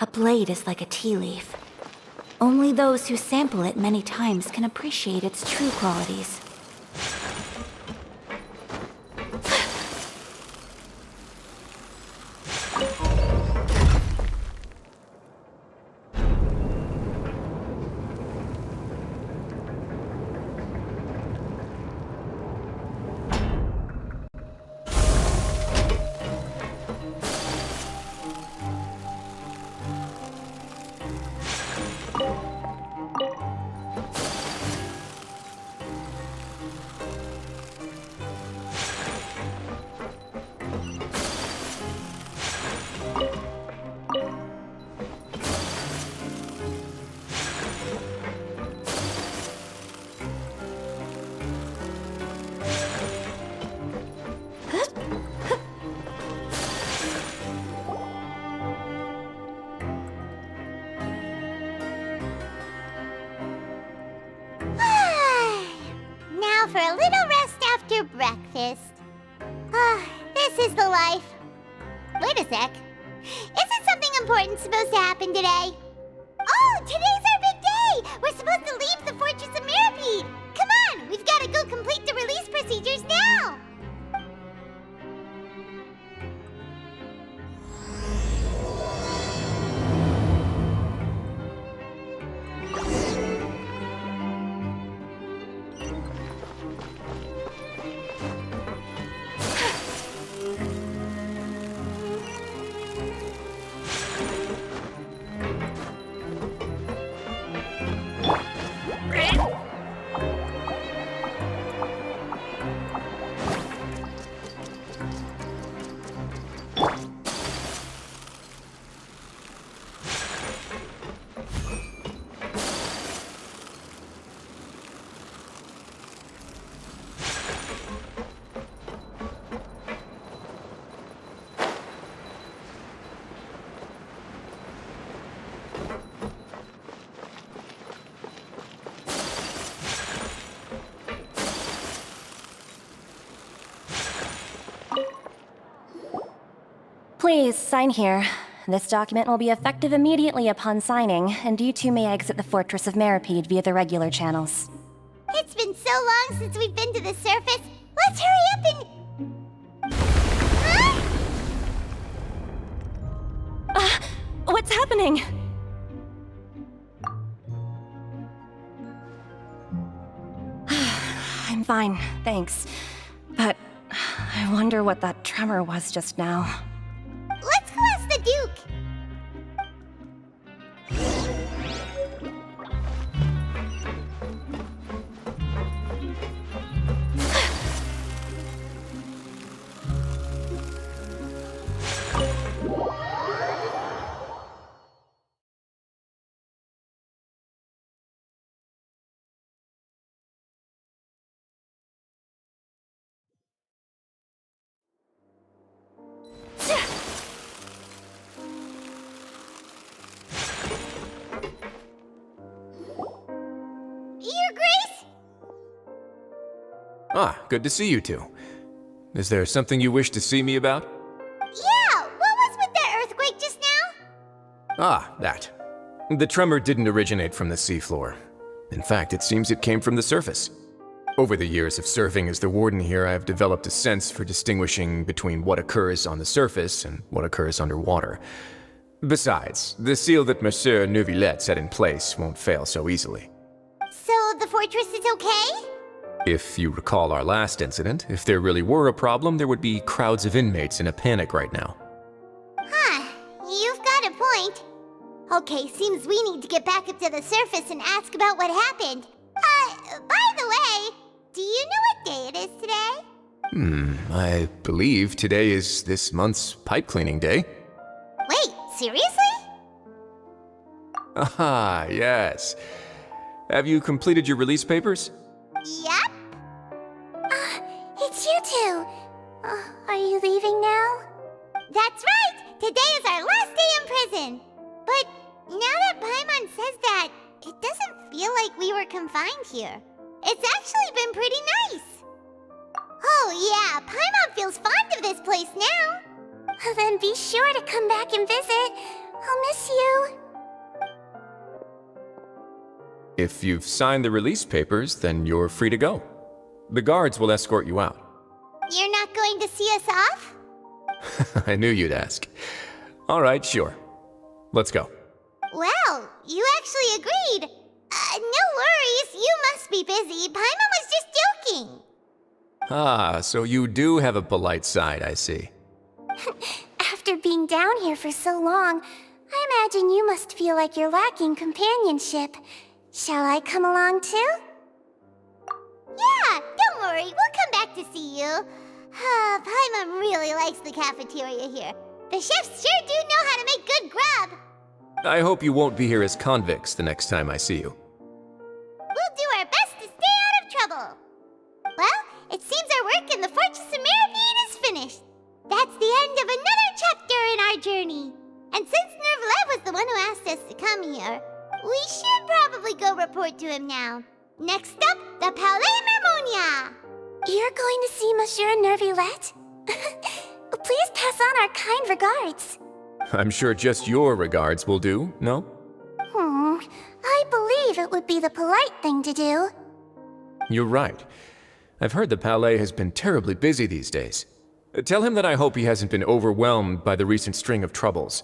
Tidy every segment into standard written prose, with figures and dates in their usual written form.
A blade is like a tea leaf. Only those who sample it many times can appreciate its true qualities. For a little rest after breakfast. This is the life. Wait a sec. Isn't something important supposed to happen today? Oh, today's our big day! We're supposed to leave the Fortress of Mirapede! Come on, we've got to go complete the release procedures now! Please, sign here. This document will be effective immediately upon signing, and you two may exit the Fortress of Mirapede via the regular channels. It's been so long since we've been to the surface. Let's hurry up and... Huh? What's happening? I'm fine, thanks. But I wonder what that tremor was just now. Let's go ask the Duke. Your Grace? Ah, good to see you two. Is there something you wish to see me about? Yeah, what was with that earthquake just now? Ah, that. The tremor didn't originate from the seafloor. In fact, it seems it came from the surface. Over the years of serving as the warden here, I have developed a sense for distinguishing between what occurs on the surface and what occurs underwater. Besides, the seal that Monsieur Neuvillette set in place won't fail so easily. So the fortress is okay? If you recall our last incident, if there really were a problem, there would be crowds of inmates in a panic right now. Huh, you've got a point. Okay, seems we need to get back up to the surface and ask about what happened. By the way, do you know what day it is today? I believe today is this month's pipe cleaning day. Wait, seriously? Aha, yes. Have you completed your release papers? Yep. It's you two. Are you leaving now? That's right! Today is our last day in prison. But now that Paimon says that, it doesn't feel like we were confined here. It's actually been pretty nice. Oh yeah, Paimon feels fond of this place now. Then be sure to come back and visit. I'll miss you. If you've signed the release papers, then you're free to go. The guards will escort you out. You're not going to see us off? I knew you'd ask. All right, sure. Let's go. Well, you actually agreed. No worries, you must be busy. Paimon was just joking. Ah, so you do have a polite side, I see. After being down here for so long, I imagine you must feel like you're lacking companionship. Shall I come along too? Yeah, don't worry, we'll come back to see you. Paimon really likes the cafeteria here. The chefs sure do know how to make good grub. I hope you won't be here as convicts the next time I see you. We'll do our best to stay out of trouble. Well, it seems our work in the Fortress of Meripede is finished. That's the end of another chapter in our journey. And since Nervlev was the one who asked us to come here, we should probably go report to him now. Next up, the Palais Mermonia. You're going to see Monsieur Nervylette? Please pass on our kind regards. I'm sure just your regards will do, no? I believe it would be the polite thing to do. You're right. I've heard the Palais has been terribly busy these days. Tell him that I hope he hasn't been overwhelmed by the recent string of troubles.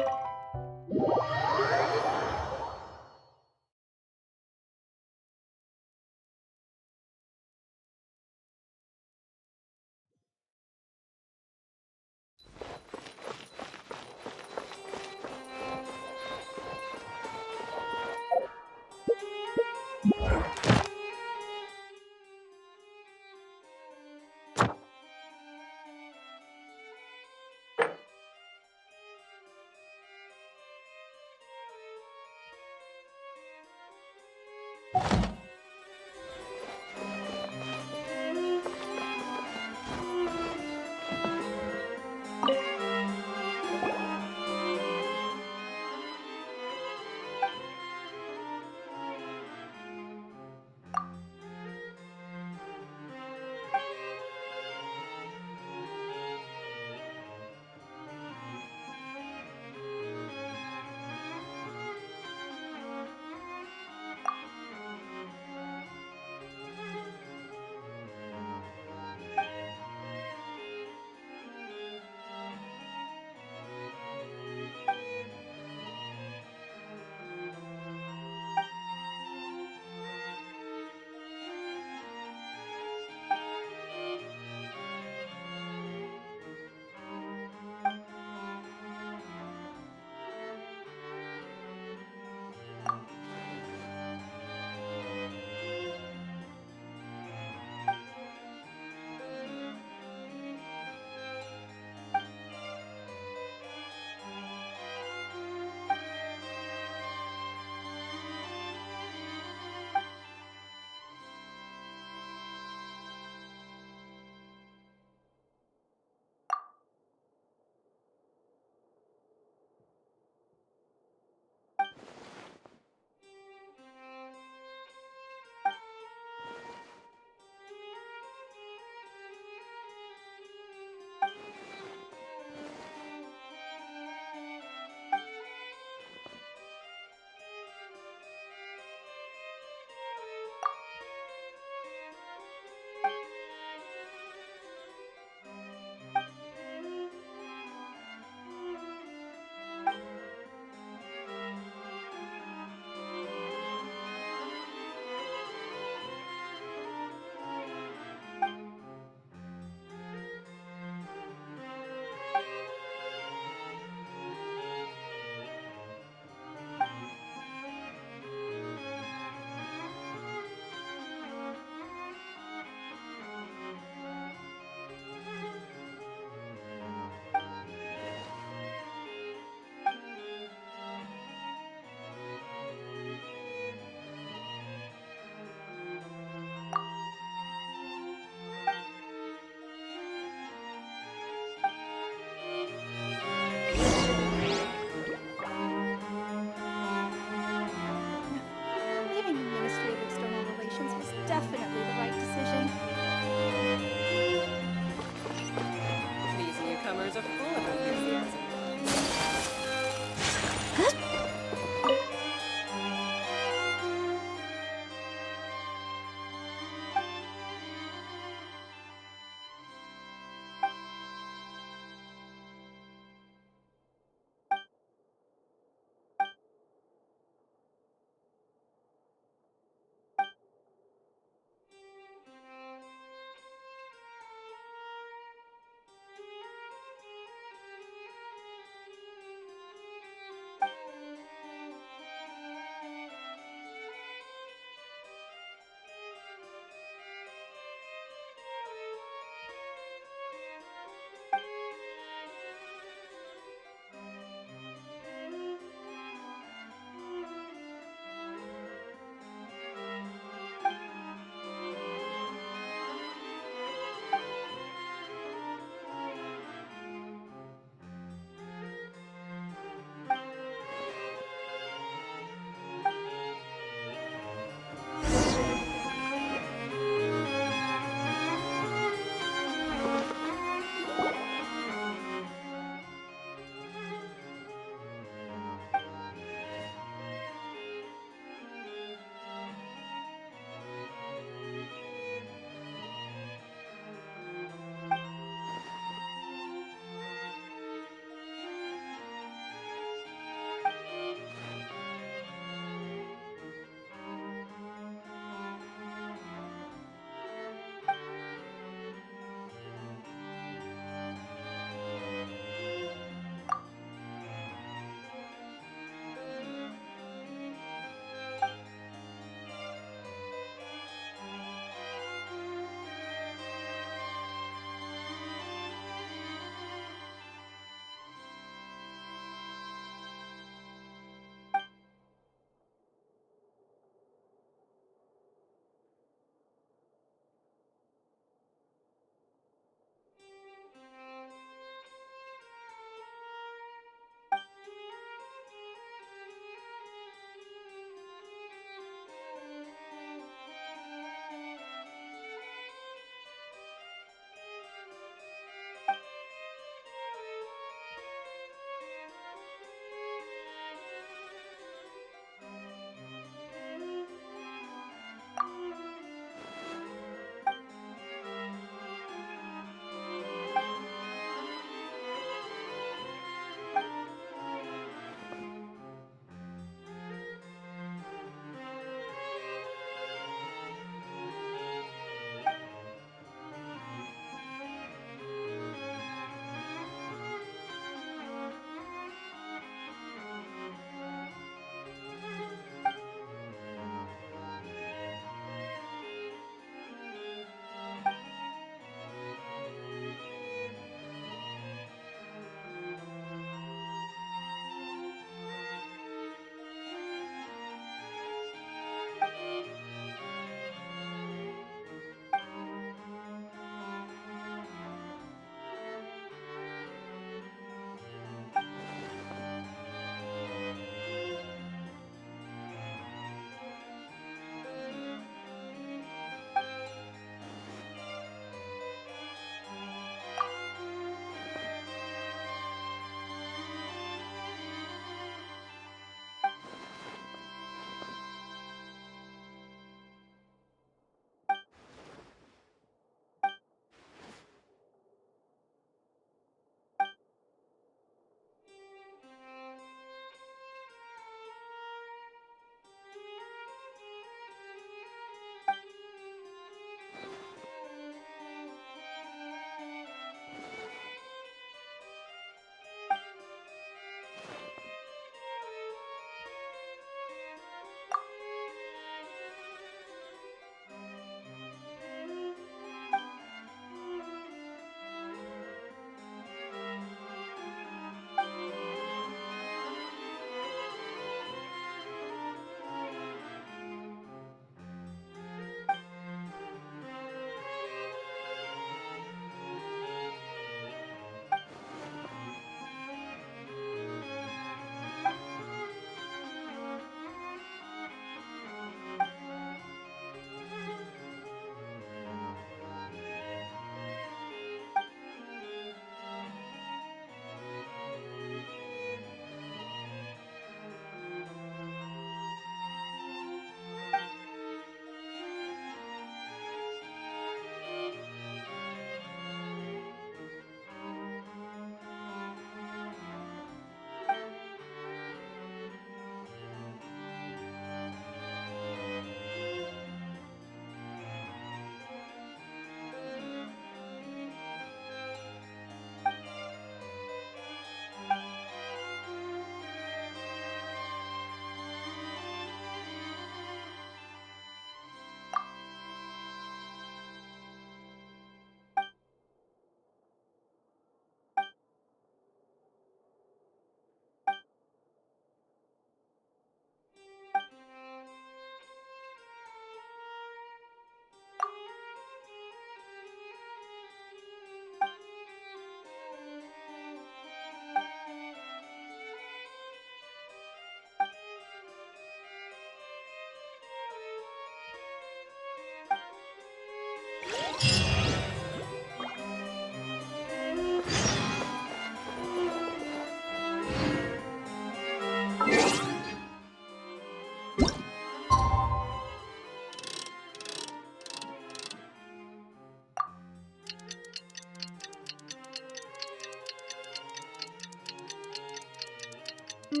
These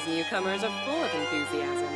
newcomers are full of enthusiasm.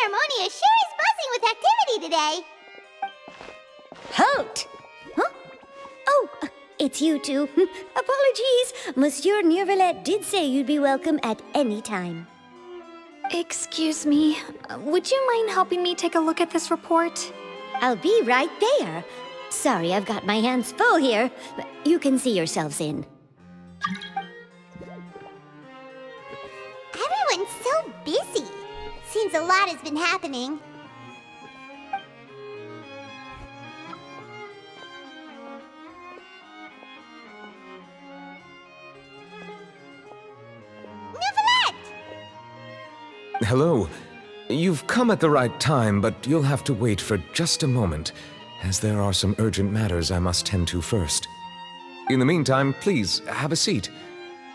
Harmonia sure is buzzing with activity today. Halt! Huh? Oh, it's you two. Apologies. Monsieur Neurvalet did say you'd be welcome at any time. Excuse me, would you mind helping me take a look at this report? I'll be right there. Sorry, I've got my hands full here. You can see yourselves in. Everyone's so busy. Seems a lot has been happening. Hello. You've come at the right time, but you'll have to wait for just a moment, as there are some urgent matters I must tend to first. In the meantime, please, have a seat.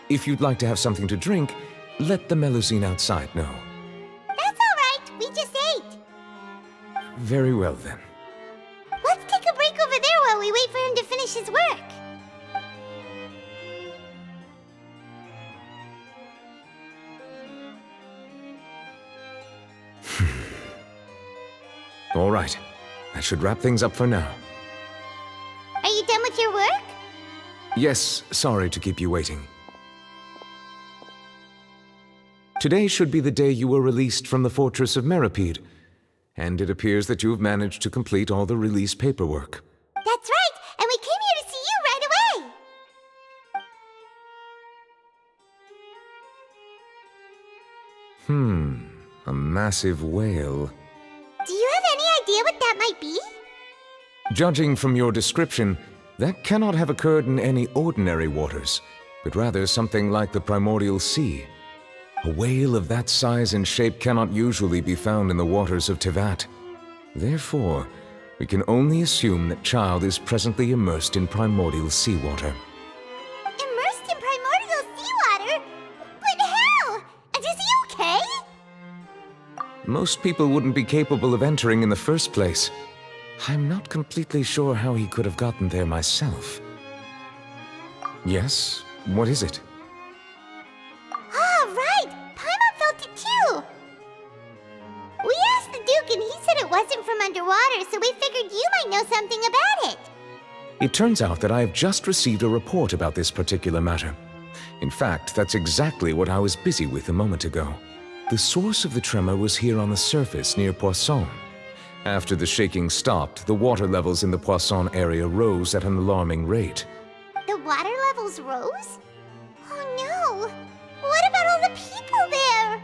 If you'd like to have something to drink, let the Melusine outside know. That's all right. We just ate. Very well, then. Let's take a break over there while we wait for him to finish his work. All right. That should wrap things up for now. Are you done with your work? Yes, sorry to keep you waiting. Today should be the day you were released from the Fortress of Meripede, and it appears that you have managed to complete all the release paperwork. That's right, and we came here to see you right away. A massive whale. Do you have any idea what that might be? Judging from your description, that cannot have occurred in any ordinary waters, but rather something like the primordial sea. A whale of that size and shape cannot usually be found in the waters of Tevat. Therefore, we can only assume that Child is presently immersed in primordial seawater. Immersed in primordial seawater? But how? And is he okay? Most people wouldn't be capable of entering in the first place. I'm not completely sure how he could have gotten there myself. Yes? What is it? Ah, right! Paimon felt it too! We asked the Duke and he said it wasn't from underwater, so we figured you might know something about it. It turns out that I have just received a report about this particular matter. In fact, that's exactly what I was busy with a moment ago. The source of the tremor was here on the surface near Poisson. After the shaking stopped, the water levels in the Poisson area rose at an alarming rate. The water levels rose? Oh no! What about all the people there?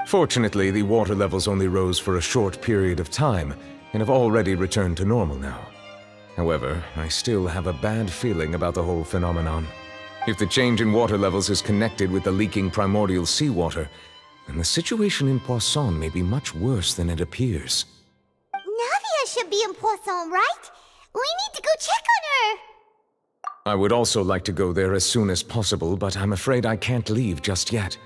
Fortunately, the water levels only rose for a short period of time and have already returned to normal now. However, I still have a bad feeling about the whole phenomenon. If the change in water levels is connected with the leaking primordial seawater, then the situation in Poisson may be much worse than it appears. Navia should be in Poisson, right? We need to go check on her! I would also like to go there as soon as possible, but I'm afraid I can't leave just yet.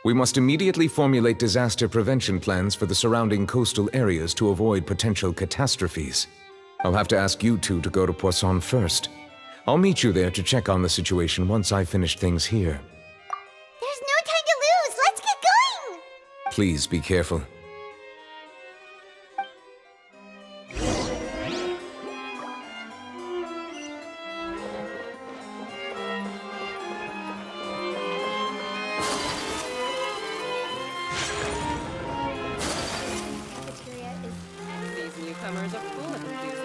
We must immediately formulate disaster prevention plans for the surrounding coastal areas to avoid potential catastrophes. I'll have to ask you two to go to Poisson first. I'll meet you there to check on the situation once I finish things here. There's no time to lose! Let's get going! Please be careful. These newcomers are full of enthusiasm.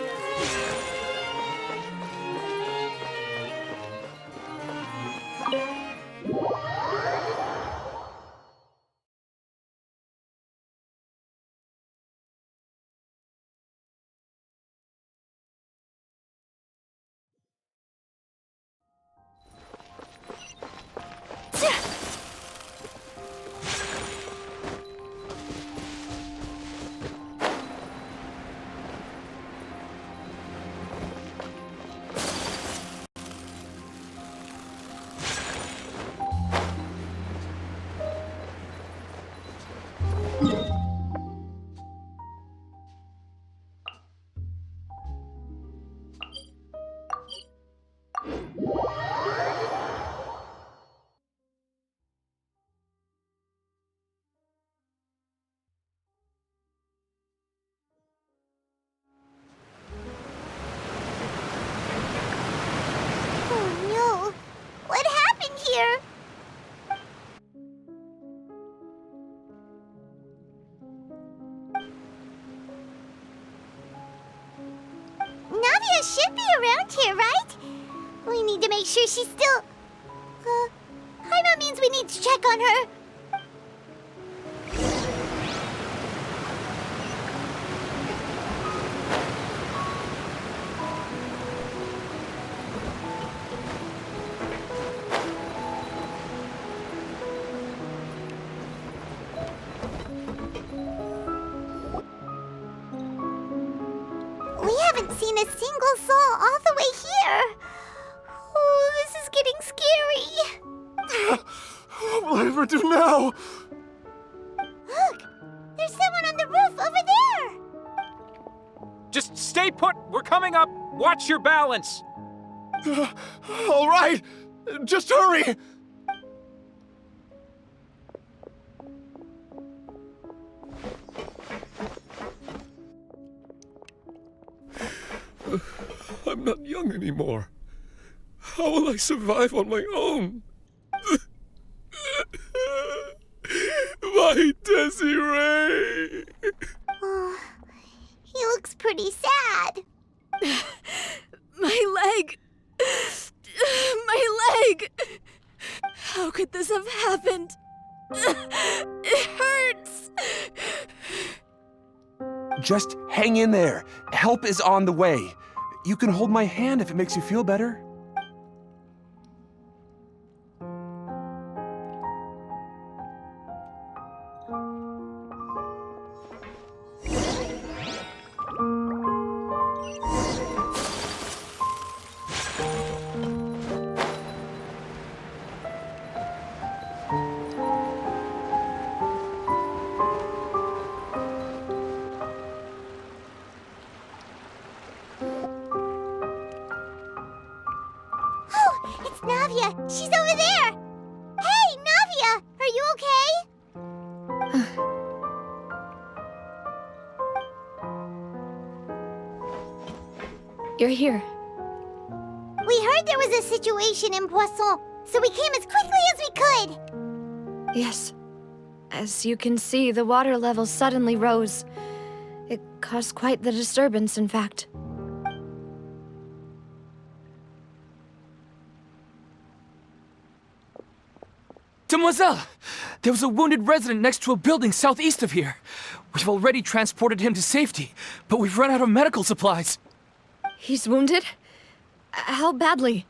Oh no! What happened here? Navia should be around here, right? We need to make sure she's still... Paimon means we need to check on her. We haven't seen a single soul all the way here. Oh, this is getting scary. What will I ever do now? Look, there's someone on the roof over there. Just stay put! We're coming up! Watch your balance! All right, just hurry! I'm not young anymore. How will I survive on my own? My Desiree! Oh, he looks pretty sad. My leg! My leg! How could this have happened? It hurts! Just hang in there. Help is on the way. You can hold my hand if it makes you feel better. You're here. We heard there was a situation in Poisson, so we came as quickly as we could. Yes. As you can see, the water level suddenly rose. It caused quite the disturbance, in fact. Demoiselle! There was a wounded resident next to a building southeast of here. We've already transported him to safety, but we've run out of medical supplies. He's wounded? How badly?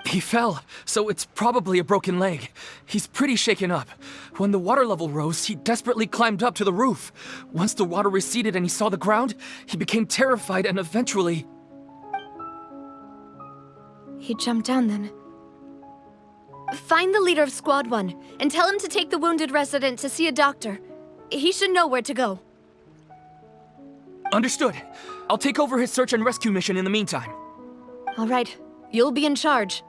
He fell, so it's probably a broken leg. He's pretty shaken up. When the water level rose, he desperately climbed up to the roof. Once the water receded and he saw the ground, he became terrified and eventually... He jumped down then. Find the leader of Squad 1 and tell him to take the wounded resident to see a doctor. He should know where to go. Understood. I'll take over his search and rescue mission in the meantime. All right. You'll be in charge.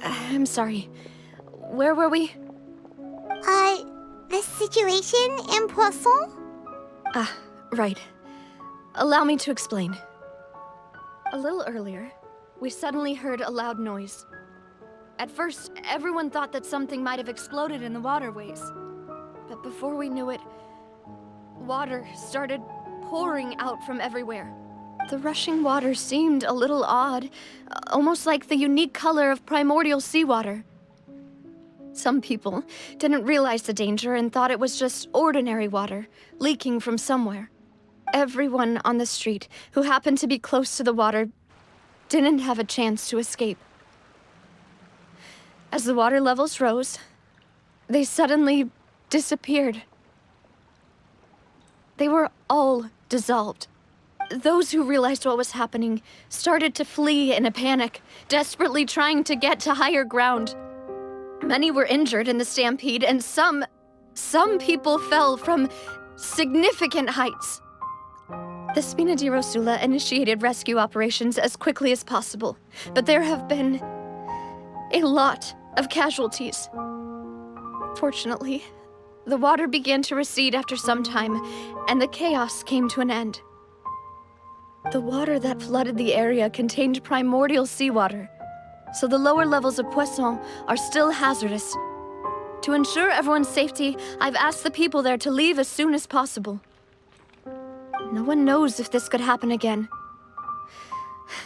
I'm sorry. Where were we? The situation in Poisson? Ah, right. Allow me to explain. A little earlier, we suddenly heard a loud noise. At first, everyone thought that something might have exploded in the waterways. But before we knew it, water started pouring out from everywhere. The rushing water seemed a little odd, almost like the unique color of primordial seawater. Some people didn't realize the danger and thought it was just ordinary water, leaking from somewhere. Everyone on the street who happened to be close to the water didn't have a chance to escape. As the water levels rose, they suddenly disappeared. They were all dissolved. Those who realized what was happening started to flee in a panic, desperately trying to get to higher ground. Many were injured in the stampede, and some people fell from significant heights. The Spina di Rosula initiated rescue operations as quickly as possible, but there have been a lot of casualties. Fortunately, the water began to recede after some time, and the chaos came to an end. The water that flooded the area contained primordial seawater, so the lower levels of Poisson are still hazardous. To ensure everyone's safety, I've asked the people there to leave as soon as possible. No one knows if this could happen again.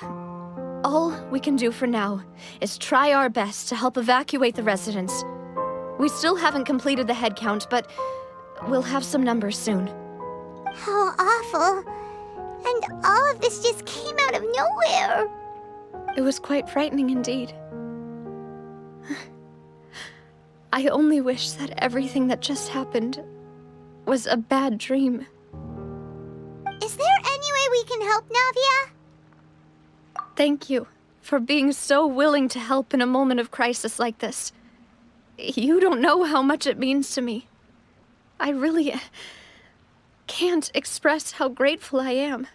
All we can do for now is try our best to help evacuate the residents. We still haven't completed the head count, but we'll have some numbers soon. How awful. And all of this just came out of nowhere. It was quite frightening indeed. I only wish that everything that just happened was a bad dream. Is there any way we can help, Navia? Thank you for being so willing to help in a moment of crisis like this. You don't know how much it means to me. I really can't express how grateful I am.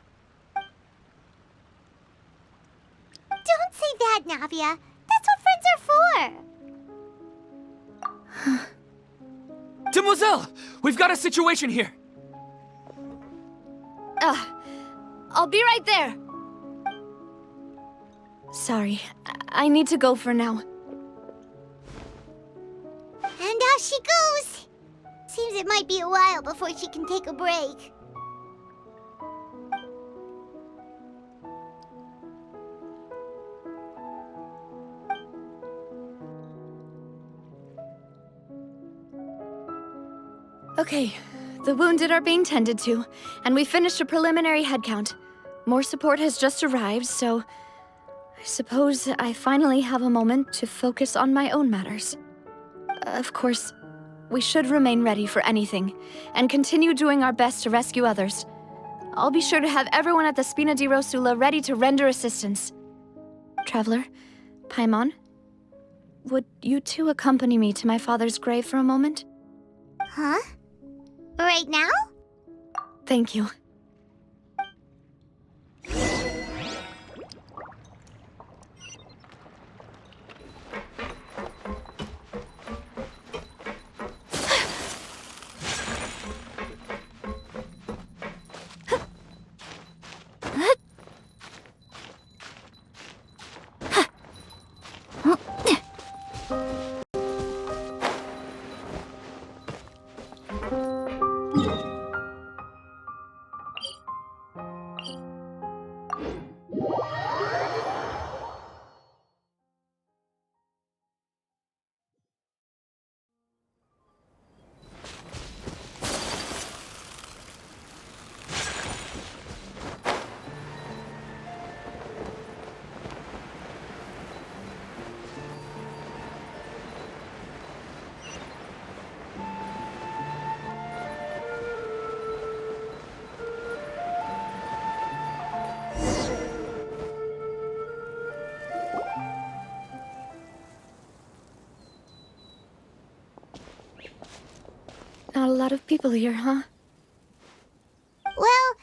Don't say that, Navia. That's what friends are for. Demoiselle! We've got a situation here! I'll be right there. Sorry, I need to go for now. And off she goes. Seems it might be a while before she can take a break. Okay, the wounded are being tended to, and we finished a preliminary head count. More support has just arrived, so I suppose I finally have a moment to focus on my own matters. Of course, we should remain ready for anything, and continue doing our best to rescue others. I'll be sure to have everyone at the Spina di Rosula ready to render assistance. Traveler, Paimon, would you two accompany me to my father's grave for a moment? Huh? Right now? Thank you. lot of people here, huh? Well,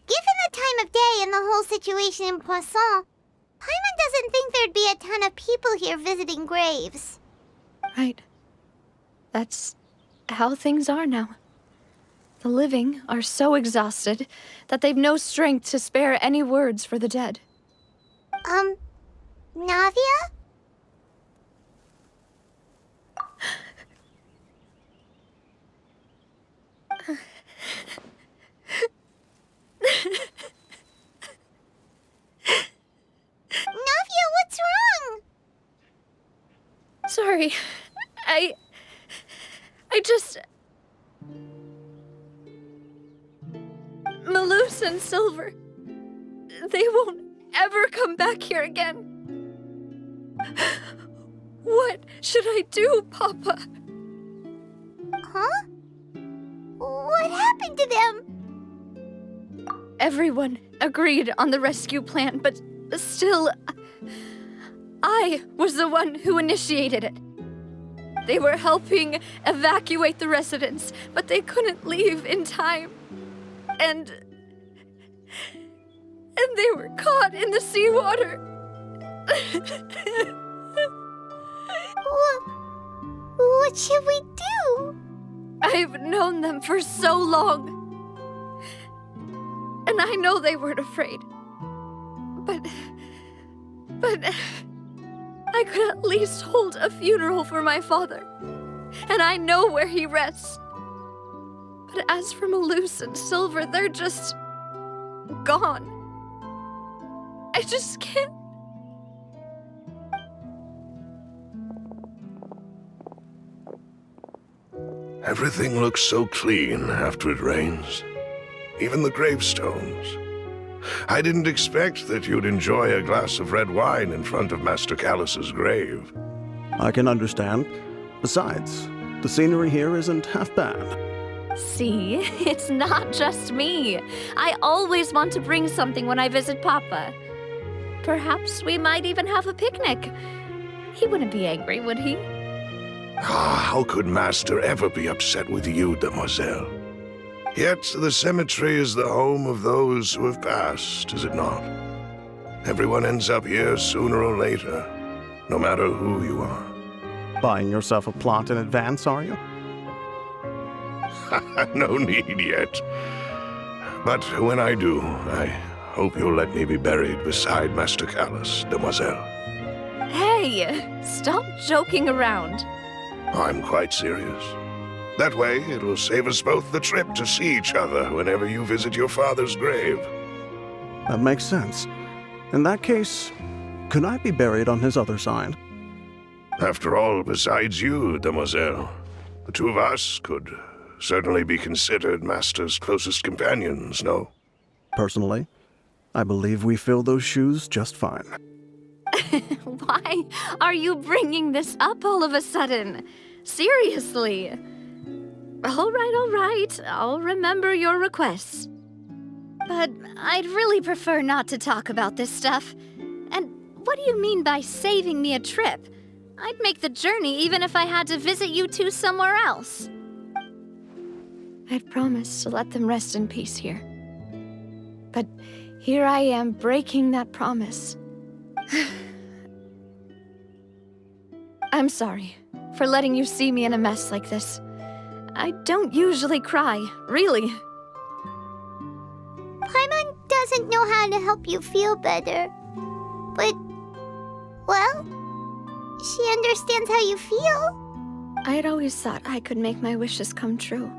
given the time of day and the whole situation in Poisson, Paimon doesn't think there'd be a ton of people here visiting graves. Right. That's how things are now. The living are so exhausted that they've no strength to spare any words for the dead. Navia? Navia, what's wrong? Sorry. I just... Malus and Silver. They won't ever come back here again. What should I do, Papa? Huh? What happened to them? Everyone agreed on the rescue plan, but still, I was the one who initiated it. They were helping evacuate the residents, but they couldn't leave in time. And they were caught in the seawater. What should we do? I've known them for so long. And I know they weren't afraid. But I could at least hold a funeral for my father. And I know where he rests. But as for Malus and Silver, they're just gone. I just can't. Everything looks so clean after it rains. Even the gravestones. I didn't expect that you'd enjoy a glass of red wine in front of Master Callus's grave. I can understand. Besides, the scenery here isn't half bad. See, it's not just me. I always want to bring something when I visit Papa. Perhaps we might even have a picnic. He wouldn't be angry, would he? How could Master ever be upset with you, demoiselle? Yet the cemetery is the home of those who have passed, is it not? Everyone ends up here sooner or later, no matter who you are. Buying yourself a plot in advance, are you? No need yet. But when I do, I hope you'll let me be buried beside Master Callus, demoiselle. Hey, stop joking around. I'm quite serious. That way, it'll save us both the trip to see each other whenever you visit your father's grave. That makes sense. In that case, could I be buried on his other side? After all, besides you, demoiselle, the two of us could certainly be considered Master's closest companions, no? Personally, I believe we fill those shoes just fine. Why are you bringing this up all of a sudden? Seriously. All right. I'll remember your requests. But I'd really prefer not to talk about this stuff. And what do you mean by saving me a trip? I'd make the journey even if I had to visit you two somewhere else. I'd promised to let them rest in peace here. But here I am breaking that promise. I'm sorry for letting you see me in a mess like this. I don't usually cry, really. Paimon doesn't know how to help you feel better. But, well, she understands how you feel. I had always thought I could make my wishes come true.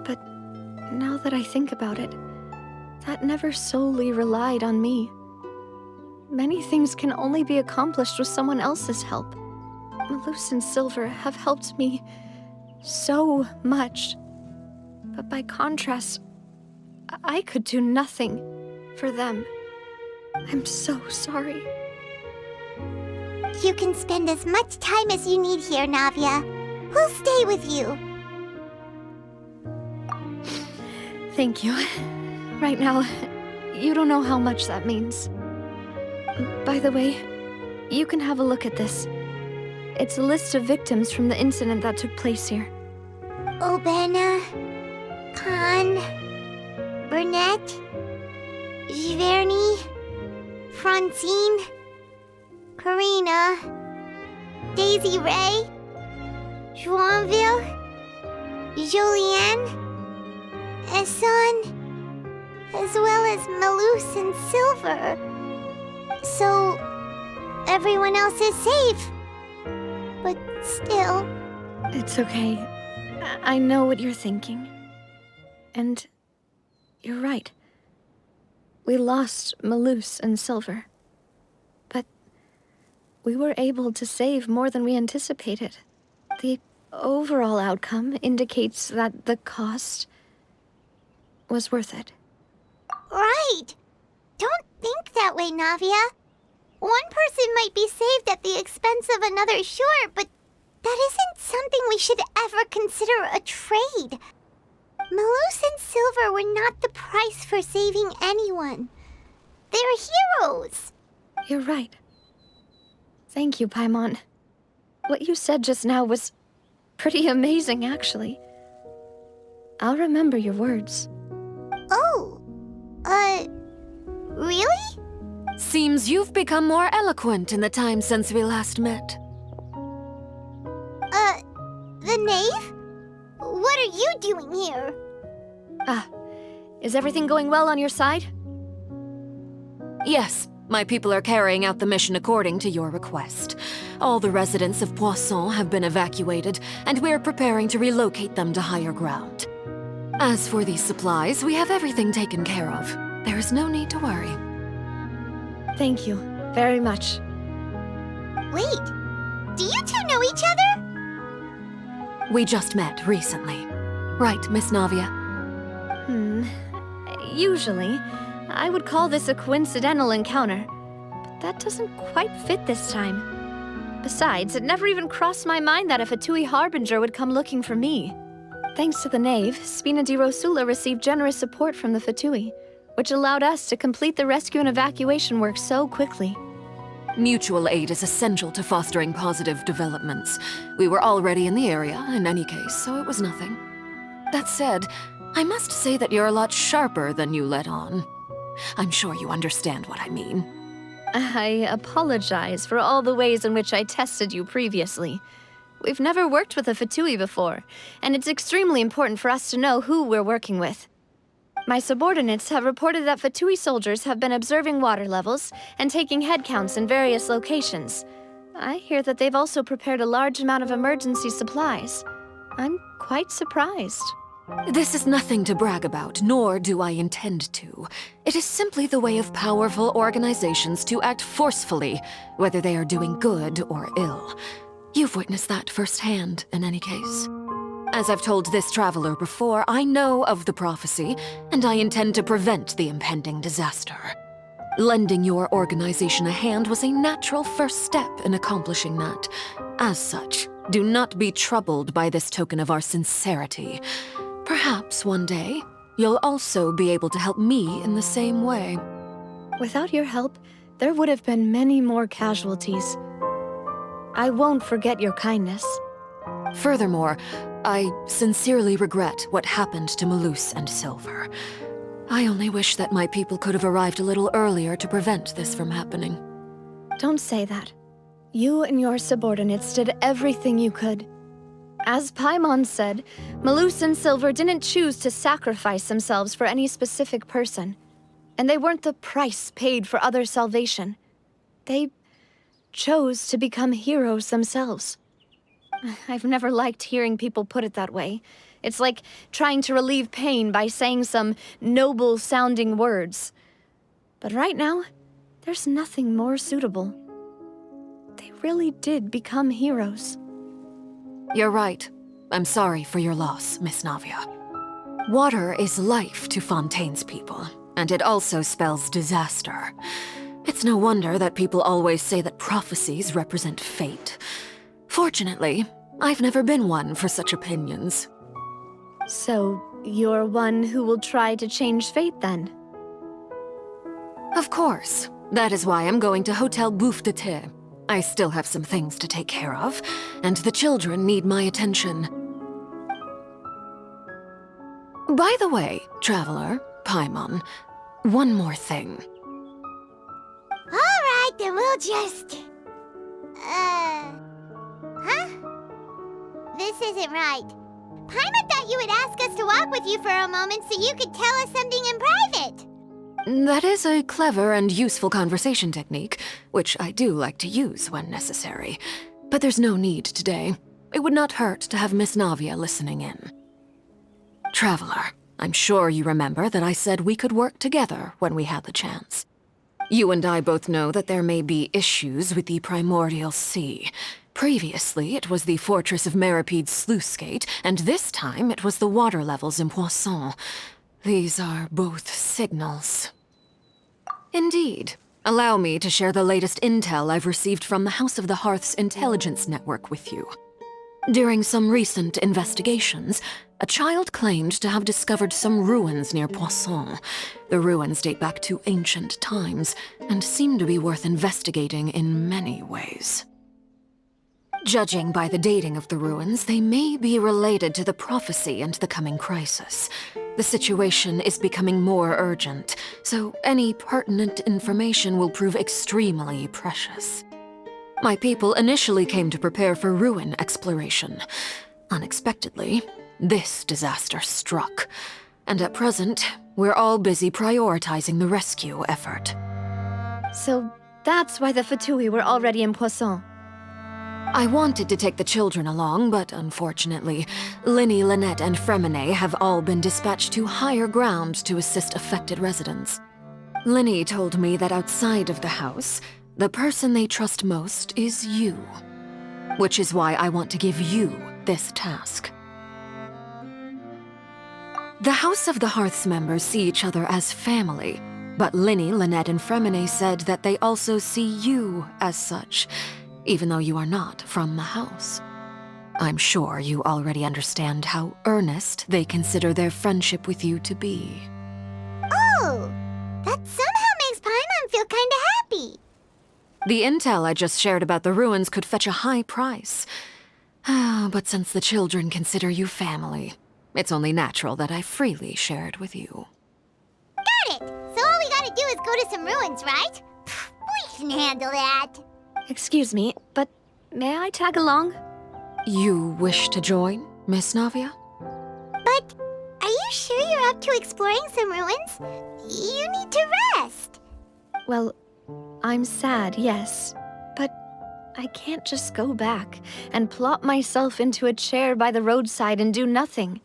But now that I think about it, that never solely relied on me. Many things can only be accomplished with someone else's help. Malus and Silver have helped me so much. But by contrast, I could do nothing for them. I'm so sorry. You can spend as much time as you need here, Navia. We'll stay with you. Thank you. Right now, you don't know how much that means. By the way, you can have a look at this. It's a list of victims from the incident that took place here. Obena, Khan, Burnett, Giverny, Francine, Karina, Daisy Ray, Joinville, Julianne, Esson, as well as Malus and Silver. So, everyone else is safe. But still... It's okay. I know what you're thinking. And you're right. We lost Malus and Silver. But we were able to save more than we anticipated. The overall outcome indicates that the cost was worth it. Right! Don't think that way, Navia. One person might be saved at the expense of another, sure, but that isn't something we should ever consider a trade. Malus and Silver were not the price for saving anyone. They're heroes. You're right. Thank you, Paimon. What you said just now was pretty amazing, actually. I'll remember your words. Oh, really? Seems you've become more eloquent in the time since we last met. The knave? What are you doing here? Is everything going well on your side? Yes, my people are carrying out the mission according to your request. All the residents of Poisson have been evacuated, and we're preparing to relocate them to higher ground. As for these supplies, we have everything taken care of. There is no need to worry. Thank you very much. Wait, do you two know each other? We just met recently. Right, Miss Navia? Usually, I would call this a coincidental encounter, but that doesn't quite fit this time. Besides, it never even crossed my mind that a Fatui Harbinger would come looking for me. Thanks to the Knave, Spina di Rosula received generous support from the Fatui, which allowed us to complete the rescue and evacuation work so quickly. Mutual aid is essential to fostering positive developments. We were already in the area, in any case, so it was nothing. That said, I must say that you're a lot sharper than you let on. I'm sure you understand what I mean. I apologize for all the ways in which I tested you previously. We've never worked with a Fatui before, and it's extremely important for us to know who we're working with. My subordinates have reported that Fatui soldiers have been observing water levels and taking head counts in various locations. I hear that they've also prepared a large amount of emergency supplies. I'm quite surprised. This is nothing to brag about, nor do I intend to. It is simply the way of powerful organizations to act forcefully, whether they are doing good or ill. You've witnessed that firsthand, in any case. As I've told this traveler before, I know of the prophecy, and I intend to prevent the impending disaster. Lending your organization a hand was a natural first step in accomplishing that. As such, do not be troubled by this token of our sincerity. Perhaps one day, you'll also be able to help me in the same way. Without your help, there would have been many more casualties. I won't forget your kindness. Furthermore, I sincerely regret what happened to Malus and Silver. I only wish that my people could have arrived a little earlier to prevent this from happening. Don't say that. You and your subordinates did everything you could. As Paimon said, Malus and Silver didn't choose to sacrifice themselves for any specific person. And they weren't the price paid for other salvation. They chose to become heroes themselves. I've never liked hearing people put it that way. It's like trying to relieve pain by saying some noble-sounding words. But right now, there's nothing more suitable. They really did become heroes. You're right. I'm sorry for your loss, Miss Navia. Water is life to Fontaine's people, and it also spells disaster. It's no wonder that people always say that prophecies represent fate. Fortunately, I've never been one for such opinions. So, you're one who will try to change fate, then? Of course. That is why I'm going to Hotel Bouffe de Thé. I still have some things to take care of, and the children need my attention. By the way, Traveler, Paimon, one more thing. Alright, then we'll just... Huh? This isn't right. Paimon thought you would ask us to walk with you for a moment so you could tell us something in private. That is a clever and useful conversation technique, which I do like to use when necessary. But there's no need today. It would not hurt to have Miss Navia listening in. Traveler, I'm sure you remember that I said we could work together when we had the chance. You and I both know that there may be issues with the Primordial Sea. Previously, it was the Fortress of Meripede's sluice gate, and this time it was the water levels in Poisson. These are both signals. Indeed. Allow me to share the latest intel I've received from the House of the Hearth's intelligence network with you. During some recent investigations, a child claimed to have discovered some ruins near Poisson. The ruins date back to ancient times, and seem to be worth investigating in many ways. Judging by the dating of the ruins, they may be related to the prophecy and the coming crisis. The situation is becoming more urgent, so any pertinent information will prove extremely precious. My people initially came to prepare for ruin exploration. Unexpectedly, this disaster struck, and at present, we're all busy prioritizing the rescue effort. So that's why the Fatui were already in Poisson. I wanted to take the children along, but unfortunately, Linny, Lynette, and Fremine have all been dispatched to higher ground to assist affected residents. Linny told me that outside of the house, the person they trust most is you. Which is why I want to give you this task. The House of the Hearth's members see each other as family, but Linny, Lynette, and Fremine said that they also see you as such, even though you are not from the house. I'm sure you already understand how earnest they consider their friendship with you to be. Oh, that somehow makes Paimon feel kinda happy. The intel I just shared about the ruins could fetch a high price. But since the children consider you family, it's only natural that I freely share it with you. Got it! So all we gotta do is go to some ruins, right? We can handle that. Excuse me, but may I tag along? You wish to join, Miss Navia? But are you sure you're up to exploring some ruins? You need to rest. Well, I'm sad, yes, but I can't just go back and plop myself into a chair by the roadside and do nothing.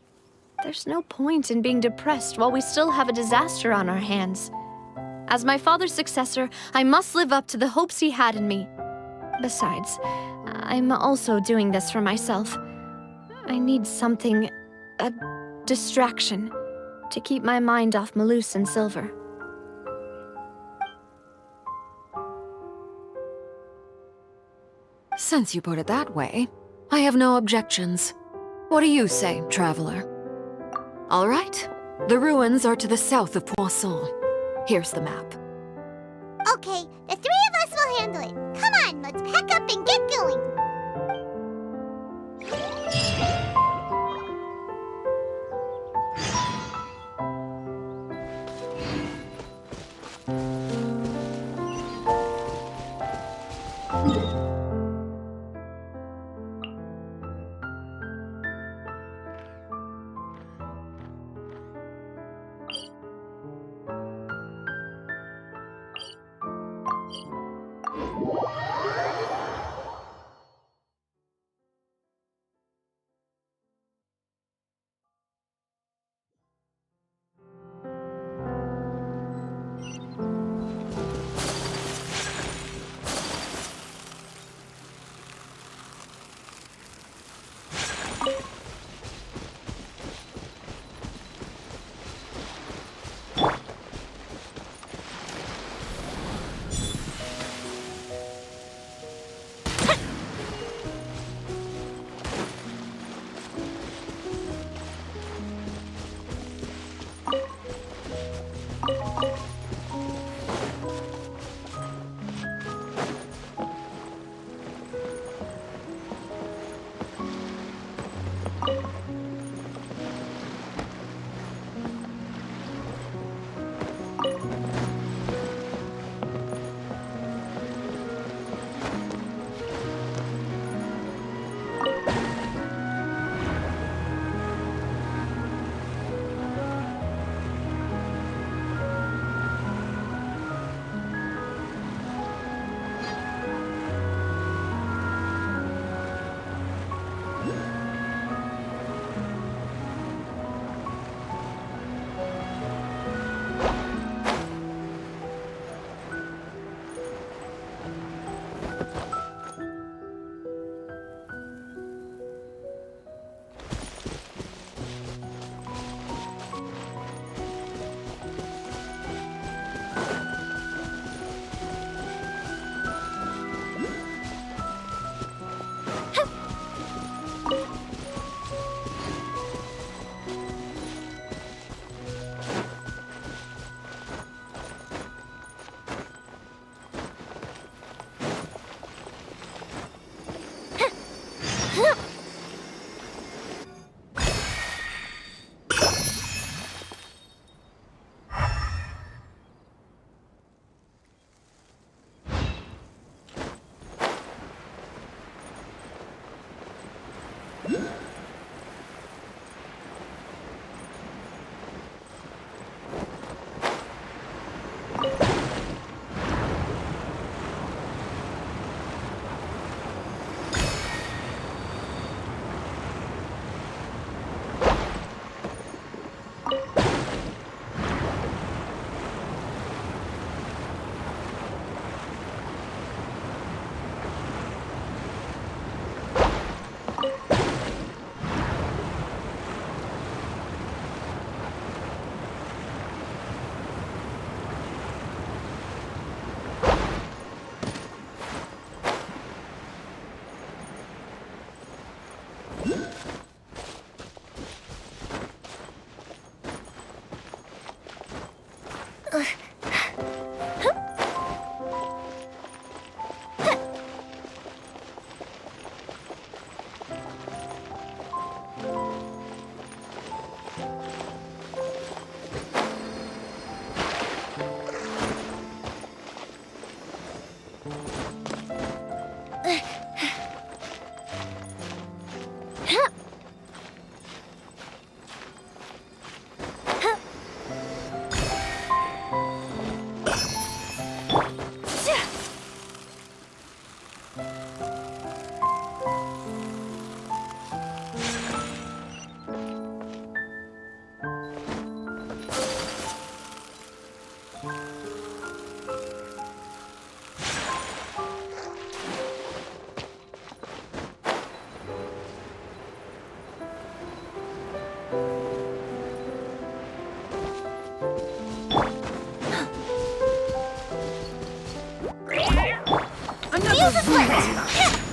There's no point in being depressed while we still have a disaster on our hands. As my father's successor, I must live up to the hopes he had in me. Besides, I'm also doing this for myself. I need something, a distraction, to keep my mind off Malus and Silver. Since you put it that way, I have no objections. What do you say, Traveler? All right. The ruins are to the south of Poisson. Here's the map. Okay, the three of us will handle it. Come on, let's pack up and get going.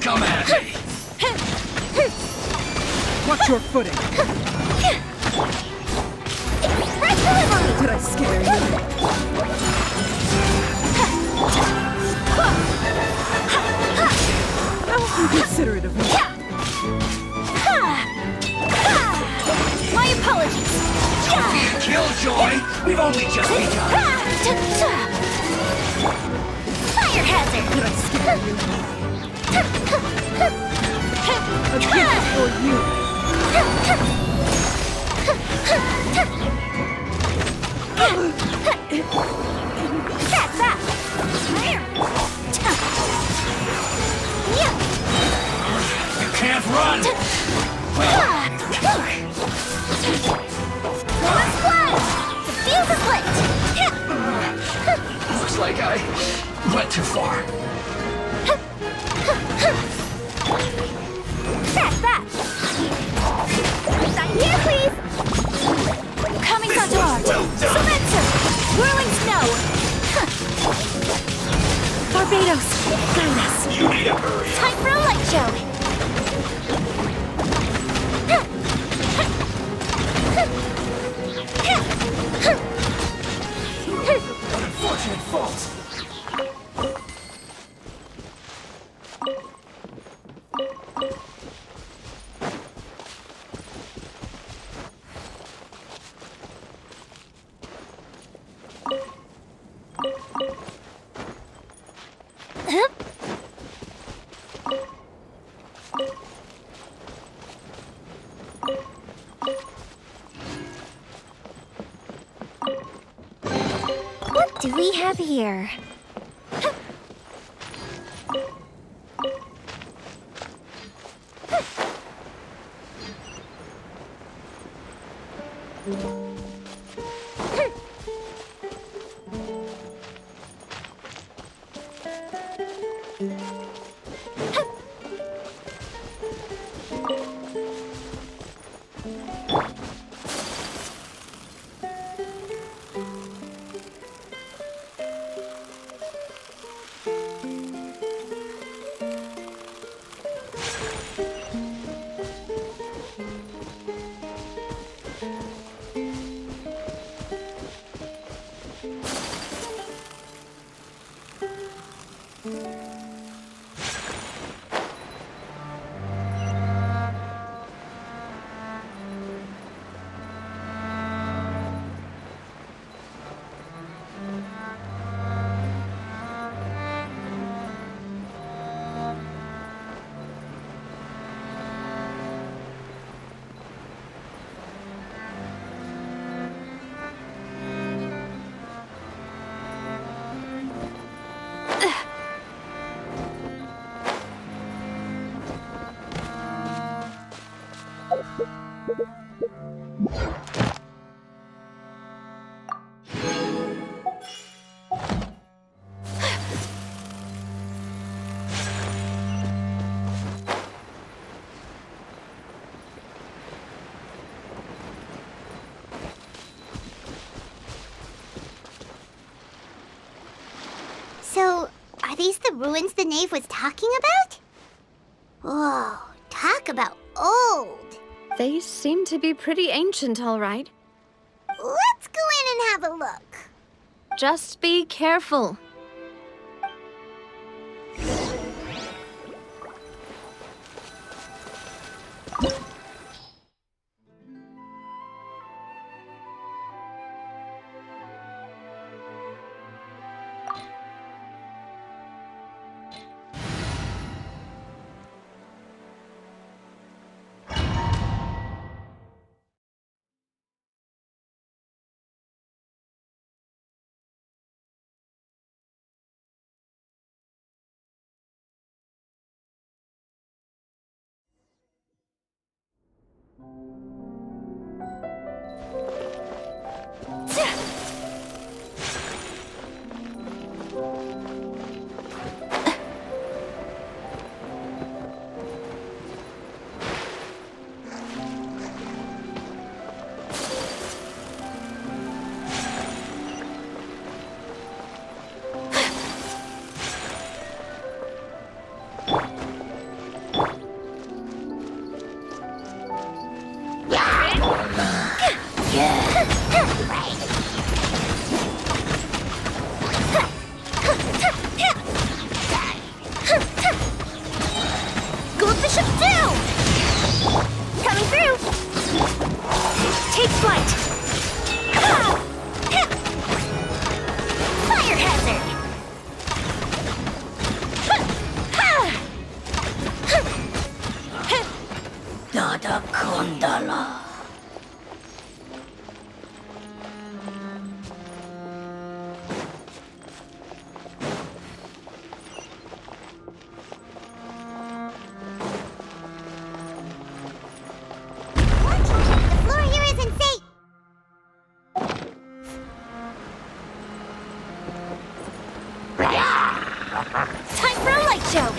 Come at me! Watch your footing! Did I scare you? How inconsiderate of me! My apologies! Don't be a killjoy! We've only just begun! Fire hazard! Did I scare you? A gift for you! That's that! You can't run! Let's fly! The fuse is lit! Looks like I went too far. That's that! Sign here, please! Coming Santor! Spencer! Whirling snow! Barbados! Guide us! You need to hurry. Time for a light show! Unfortunate fault. What do we have here? So, are these the ruins the knave was talking about? Whoa, talk about old. They seem to be pretty ancient, all right. Let's go in and have a look. Just be careful. Goldbishop down! Coming through! Take flight! Fire hazard! Dada Kondala. Time for a light show!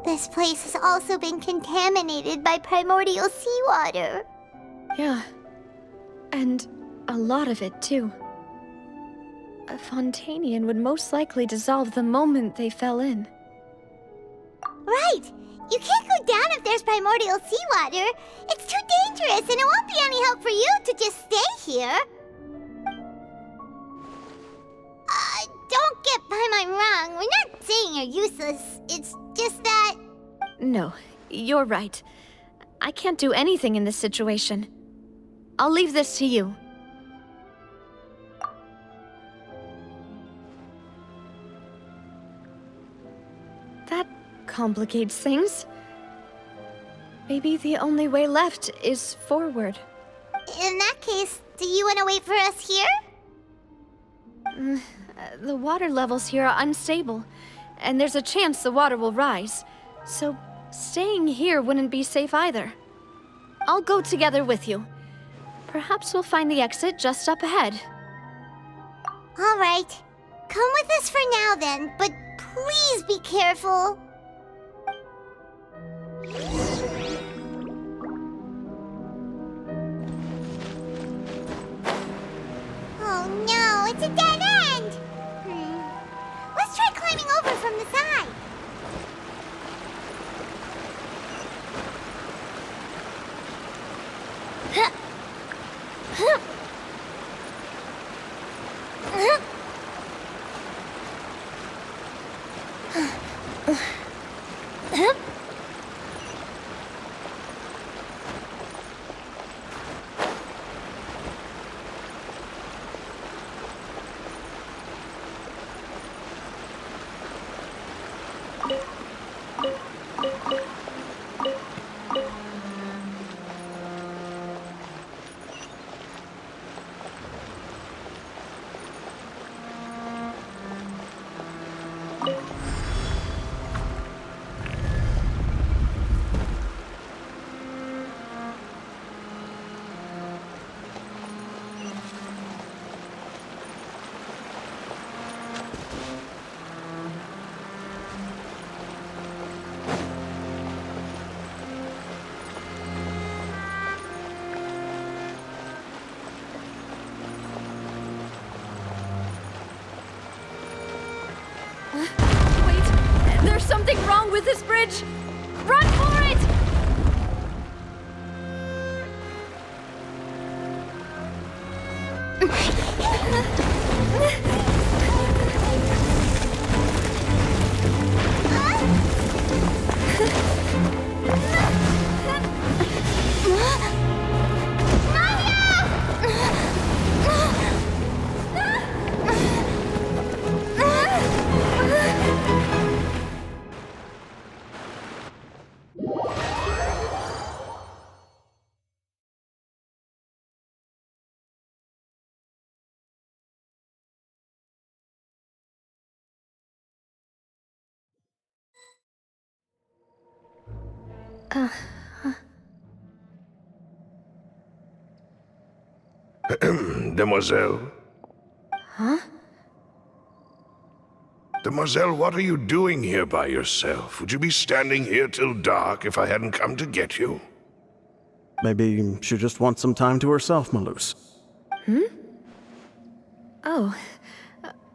This place has also been contaminated by primordial seawater. Yeah. And a lot of it, too. A Fontanian would most likely dissolve the moment they fell in. Right! You can't go down if there's primordial seawater. It's too dangerous, and it won't be any help for you to just stay here. Don't get by my wrong. We're not saying you're useless. It's just that... No, you're right. I can't do anything in this situation. I'll leave this to you. That complicates things. Maybe the only way left is forward. In that case, do you want to wait for us here? The water levels here are unstable, and there's a chance the water will rise. So staying here wouldn't be safe either. I'll go together with you. Perhaps we'll find the exit just up ahead. All right. Come with us for now then, but please be careful. Oh no, it's a dead end! Let's try climbing over from the side. something wrong with this bridge? Run for it! Demoiselle? Huh? Demoiselle, what are you doing here by yourself? Would you be standing here till dark if I hadn't come to get you? Maybe she just wants some time to herself, Malus. Hmm? Oh.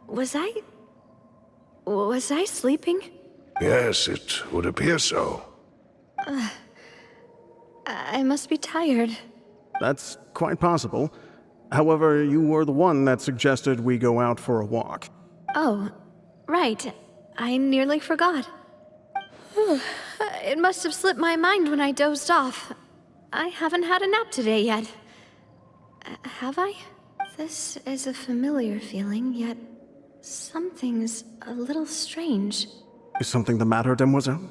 Was I sleeping? Yes, it would appear so. I must be tired. That's quite possible. However, you were the one that suggested we go out for a walk. Oh, right. I nearly forgot. It must have slipped my mind when I dozed off. I haven't had a nap today yet. Have I? This is a familiar feeling, yet something's a little strange. Is something the matter, Demoiselle?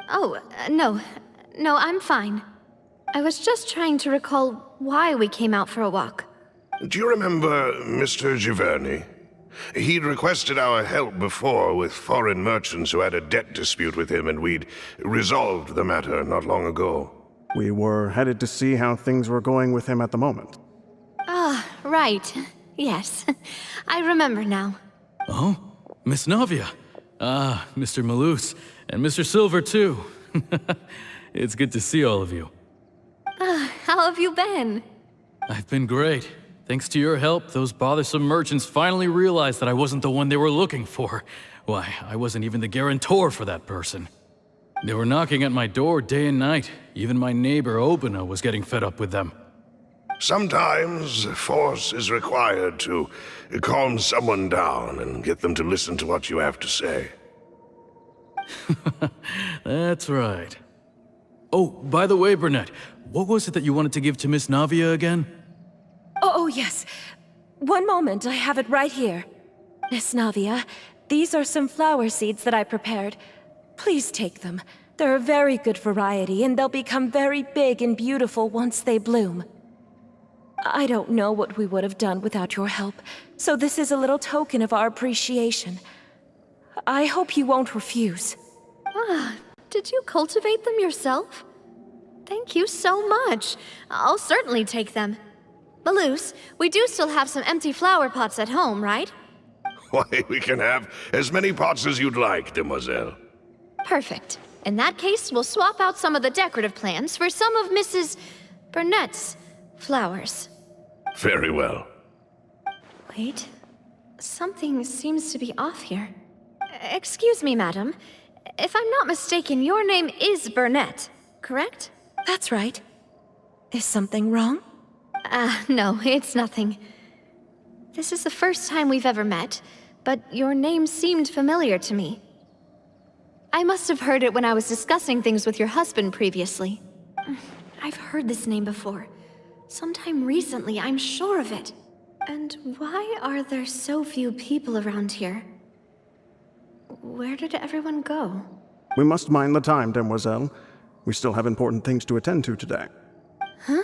Oh, no. No, I'm fine. I was just trying to recall why we came out for a walk. Do you remember Mr. Giverny? He'd requested our help before with foreign merchants who had a debt dispute with him, and we'd resolved the matter not long ago. We were headed to see how things were going with him at the moment. Ah, right. Yes. I remember now. Oh, Miss Navia. Ah, Mr. Malus, and Mr. Silver, too. It's good to see all of you. How have you been? I've been great. Thanks to your help, those bothersome merchants finally realized that I wasn't the one they were looking for. Why, I wasn't even the guarantor for that person. They were knocking at my door day and night. Even my neighbor, Obina, was getting fed up with them. Sometimes force is required to calm someone down and get them to listen to what you have to say. That's right. Oh, by the way, Burnett, what was it that you wanted to give to Miss Navia again? Oh, yes. One moment, I have it right here. Miss Navia, these are some flower seeds that I prepared. Please take them. They're a very good variety, and they'll become very big and beautiful once they bloom. I don't know what we would have done without your help, so this is a little token of our appreciation. I hope you won't refuse. Ah, did you cultivate them yourself? Thank you so much. I'll certainly take them. Malus, we do still have some empty flower pots at home, right? Why, we can have as many pots as you'd like, Demoiselle. Perfect. In that case, we'll swap out some of the decorative plants for some of Mrs. Burnett's flowers. Very well. Wait. Something seems to be off here. Excuse me, madam. If I'm not mistaken, your name is Burnett, correct? That's right. Is something wrong? No, it's nothing. This is the first time we've ever met, but your name seemed familiar to me. I must have heard it when I was discussing things with your husband previously. I've heard this name before. Sometime recently, I'm sure of it. And why are there so few people around here? Where did everyone go? We must mind the time, Demoiselle. We still have important things to attend to today. Huh?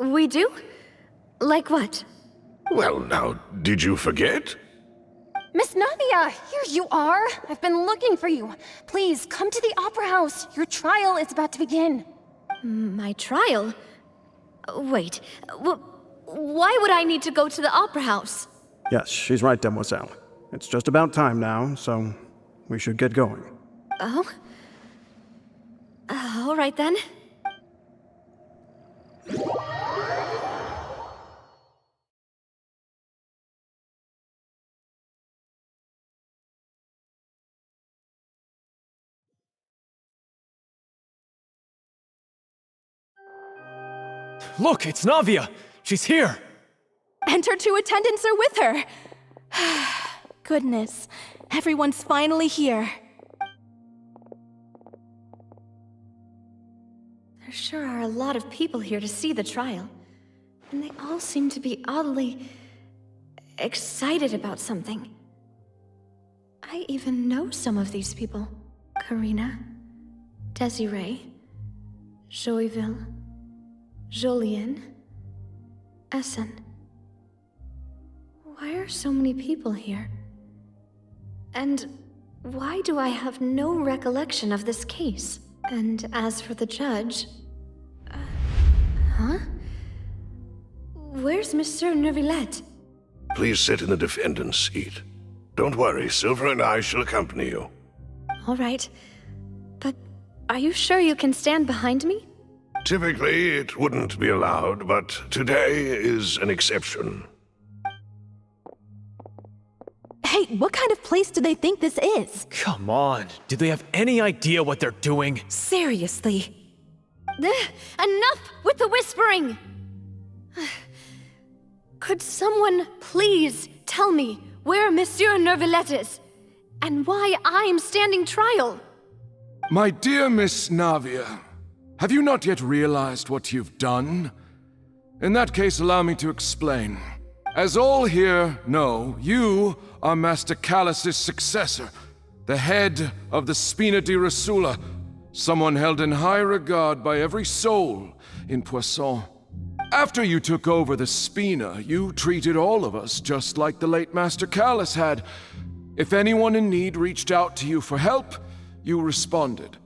We do? Like what? Well, now, did you forget? Miss Navia, here you are. I've been looking for you. Please, come to the Opera House. Your trial is about to begin. My trial? Wait, why would I need to go to the Opera House? Yes, she's right, Demoiselle. It's just about time now, so we should get going. Oh? All right then. Look, it's Navia! She's here! And her two attendants are with her! Goodness, everyone's finally here. There sure are a lot of people here to see the trial. And they all seem to be oddly excited about something. I even know some of these people. Karina, Desiree, Joyville, Jolien, Essen. Why are so many people here? And why do I have no recollection of this case? And as for the judge... huh? Where's Monsieur Neuvillette? Please sit in the defendant's seat. Don't worry, Silver and I shall accompany you. All right. But are you sure you can stand behind me? Typically, it wouldn't be allowed, but today is an exception. Hey, what kind of place do they think this is? Come on, do they have any idea what they're doing? Seriously. Enough with the whispering! Could someone please tell me where Monsieur Neuvillette is? And why I'm standing trial? My dear Miss Navia, have you not yet realized what you've done? In that case, allow me to explain. As all here know, you are Master Callus's successor, the head of the Spina di Rosula, someone held in high regard by every soul in Poisson. After you took over the Spina, you treated all of us just like the late Master Callus had. If anyone in need reached out to you for help, you responded.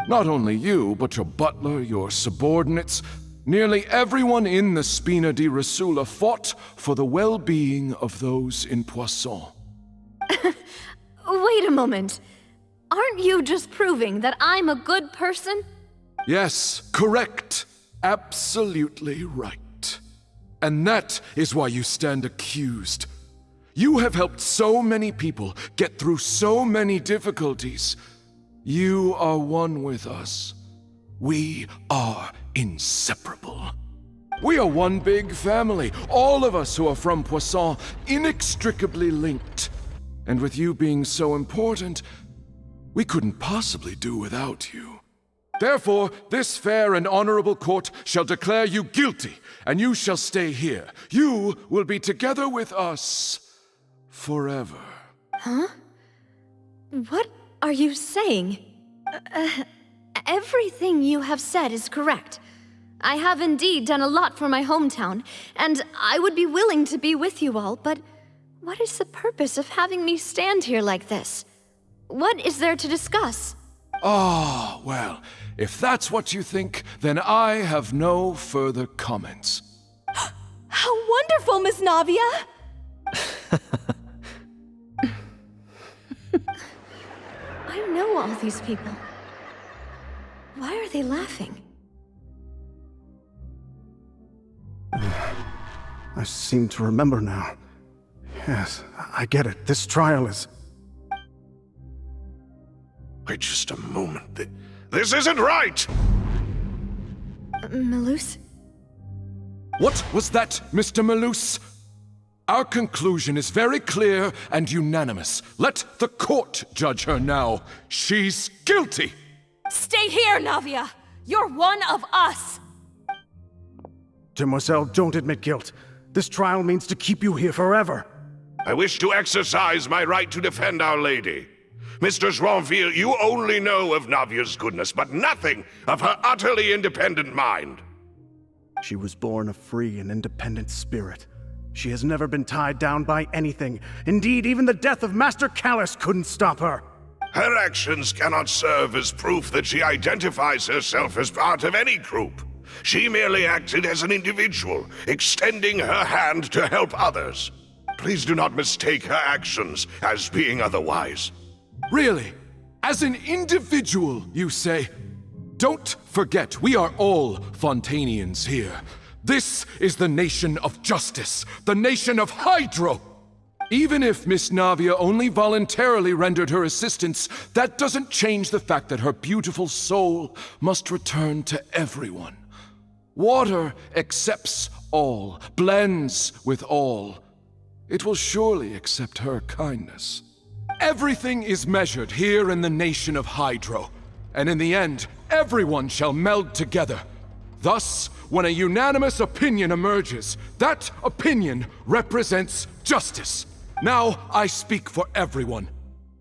Not only you, but your butler, your subordinates, nearly everyone in the Spina di Rosula fought for the well-being of those in Poisson. Wait a moment. Aren't you just proving that I'm a good person? Yes, correct. Absolutely right. And that is why you stand accused. You have helped so many people get through so many difficulties. You are one with us. We are inseparable. We are one big family, all of us who are from Poisson, inextricably linked. And with you being so important, we couldn't possibly do without you. Therefore, this fair and honorable court shall declare you guilty, and you shall stay here. You will be together with us forever. Huh? What are you saying? Everything you have said is correct. I have indeed done a lot for my hometown, and I would be willing to be with you all, but what is the purpose of having me stand here like this? What is there to discuss? Ah, well, if that's what you think, then I have no further comments. How wonderful, Miss Navia! I know all these people. Why are they laughing? I seem to remember now. Yes, I get it. This trial is... Wait just a moment. This isn't right! Malus? What was that, Mr. Malus? Our conclusion is very clear and unanimous. Let the court judge her now. She's guilty! Stay here, Navia! You're one of us! Demoiselle, don't admit guilt. This trial means to keep you here forever. I wish to exercise my right to defend Our Lady. Mr. Joinville, you only know of Navia's goodness, but nothing of her utterly independent mind. She was born a free and independent spirit. She has never been tied down by anything. Indeed, even the death of Master Callus couldn't stop her. Her actions cannot serve as proof that she identifies herself as part of any group. She merely acted as an individual, extending her hand to help others. Please do not mistake her actions as being otherwise. Really? As an individual, you say? Don't forget, we are all Fontanians here. This is the nation of justice, the nation of Hydro! Even if Miss Navia only voluntarily rendered her assistance, that doesn't change the fact that her beautiful soul must return to everyone. Water accepts all, blends with all. It will surely accept her kindness. Everything is measured here in the nation of Hydro, and in the end, everyone shall meld together. Thus, when a unanimous opinion emerges, that opinion represents justice. Now I speak for everyone.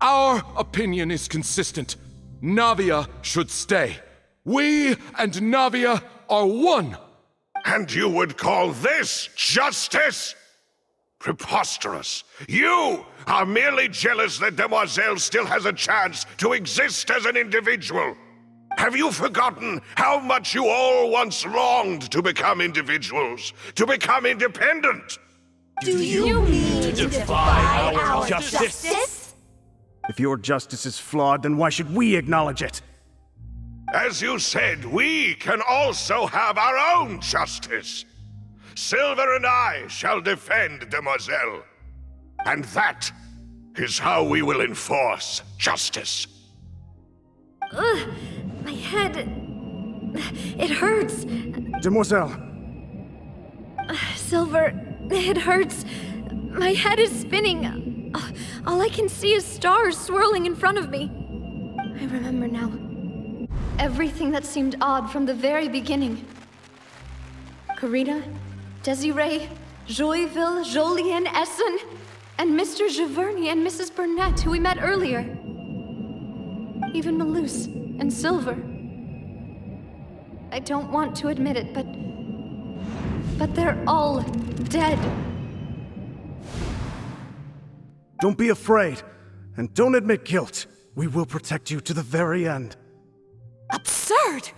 Our opinion is consistent. Navia should stay. We and Navia are one. And you would call this justice? Preposterous. You are merely jealous that Demoiselle still has a chance to exist as an individual. Have you forgotten how much you all once longed to become individuals, to become independent? Do you mean to defy our justice? If your justice is flawed, then why should we acknowledge it? As you said, we can also have our own justice. Silver and I shall defend Demoiselle. And that is how we will enforce justice. Ugh, my head... It hurts. Demoiselle. Silver, it hurts. My head is spinning. All I can see is stars swirling in front of me. I remember now. Everything that seemed odd from the very beginning. Karina, Desiree, Joyville, Jolien, Essen, and Mr. Giverny and Mrs. Burnett, who we met earlier. Even Malus and Silver. I don't want to admit it, but they're all dead. Don't be afraid, and don't admit guilt. We will protect you to the very end. Absurd!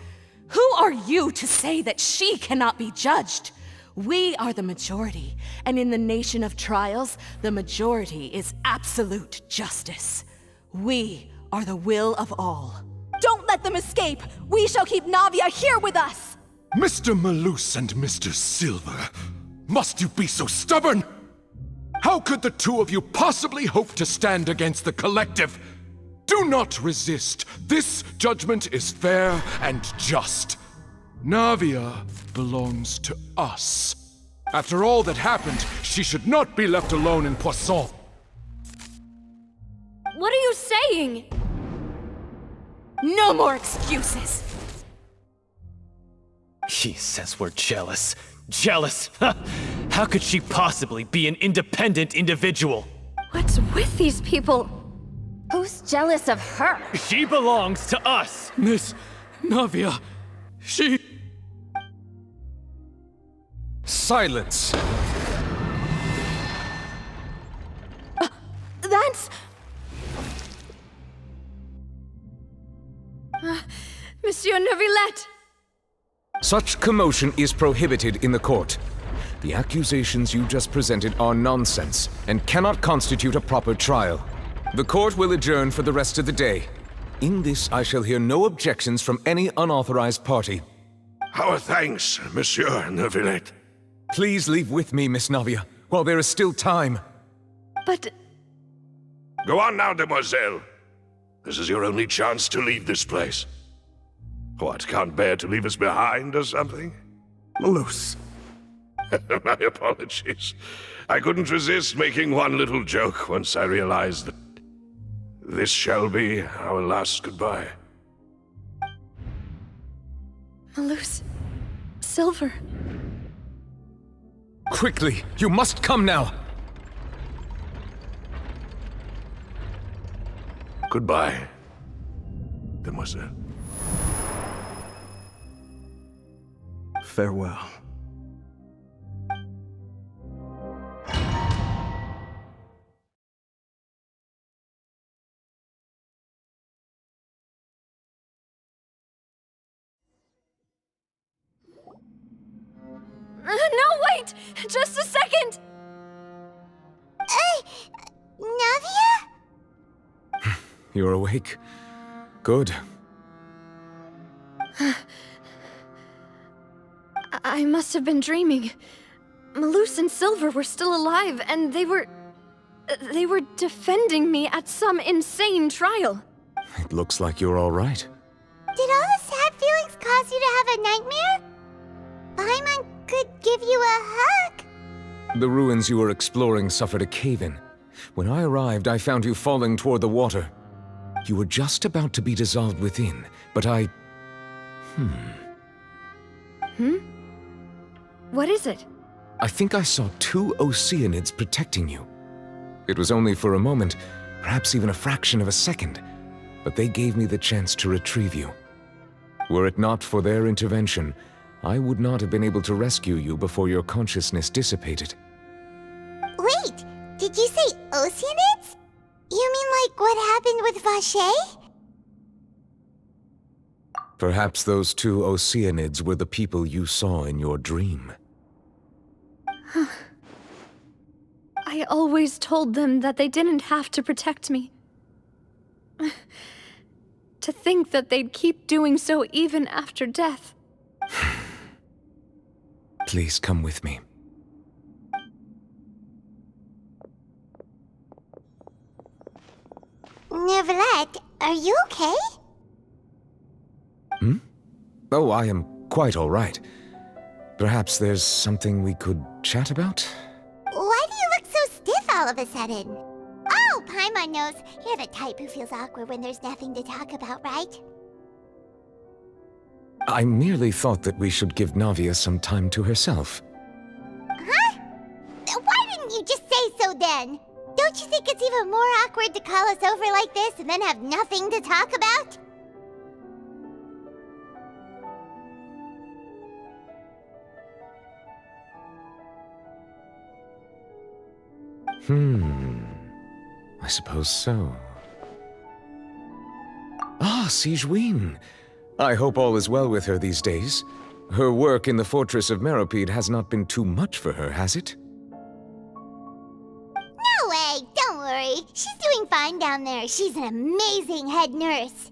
Who are you to say that she cannot be judged? We are the majority, and in the nation of trials, the majority is absolute justice. We are the will of all. Don't let them escape! We shall keep Navia here with us! Mr. Malus and Mr. Silver, must you be so stubborn? How could the two of you possibly hope to stand against the collective? Do not resist. This judgment is fair and just. Navia belongs to us. After all that happened, she should not be left alone in Poisson. What are you saying? No more excuses! He says we're jealous. Jealous? How could she possibly be an independent individual? What's with these people? Who's jealous of her? She belongs to us! Miss Navia, she... Silence! That's... Monsieur Neuvillette! Such commotion is prohibited in the court. The accusations you just presented are nonsense and cannot constitute a proper trial. The court will adjourn for the rest of the day. In this, I shall hear no objections from any unauthorized party. Our thanks, Monsieur Neuvillette. Please leave with me, Miss Navia, while there is still time. But... Go on now, Demoiselle. This is your only chance to leave this place. What, can't bear to leave us behind or something? Malus. My apologies. I couldn't resist making one little joke once I realized that this shall be our last goodbye. Malus... Silver... Quickly, you must come now! Goodbye, Demoiselle. Farewell. No, wait! Just a second! Navia? You're awake. Good. I must have been dreaming. Malus and Silver were still alive, and they were defending me at some insane trial. It looks like you're all right. Did all the sad feelings cause you to have a nightmare? give you a hug. The ruins you were exploring suffered a cave-in. When I arrived, I found you falling toward the water. You were just about to be dissolved within, but I... What is it? I think I saw 2 Oceanids protecting you. It was only for a moment, perhaps even a fraction of a second, but they gave me the chance to retrieve you. Were it not for their intervention, I would not have been able to rescue you before your consciousness dissipated. Wait, did you say Oceanids? You mean like what happened with Vache? Perhaps those 2 Oceanids were the people you saw in your dream. I always told them that they didn't have to protect me. To think that they'd keep doing so even after death. Please come with me. Neverlet, are you okay? Oh, I am quite all right. Perhaps there's something we could chat about? Why do you look so stiff all of a sudden? Oh, Paimon knows. You're the type who feels awkward when there's nothing to talk about, right? I merely thought that we should give Navia some time to herself. Huh? Why didn't you just say so then? Don't you think it's even more awkward to call us over like this and then have nothing to talk about? I suppose so. Ah, Sigewinne! I hope all is well with her these days. Her work in the Fortress of Meropide has not been too much for her, has it? No way! Don't worry. She's doing fine down there. She's an amazing head nurse.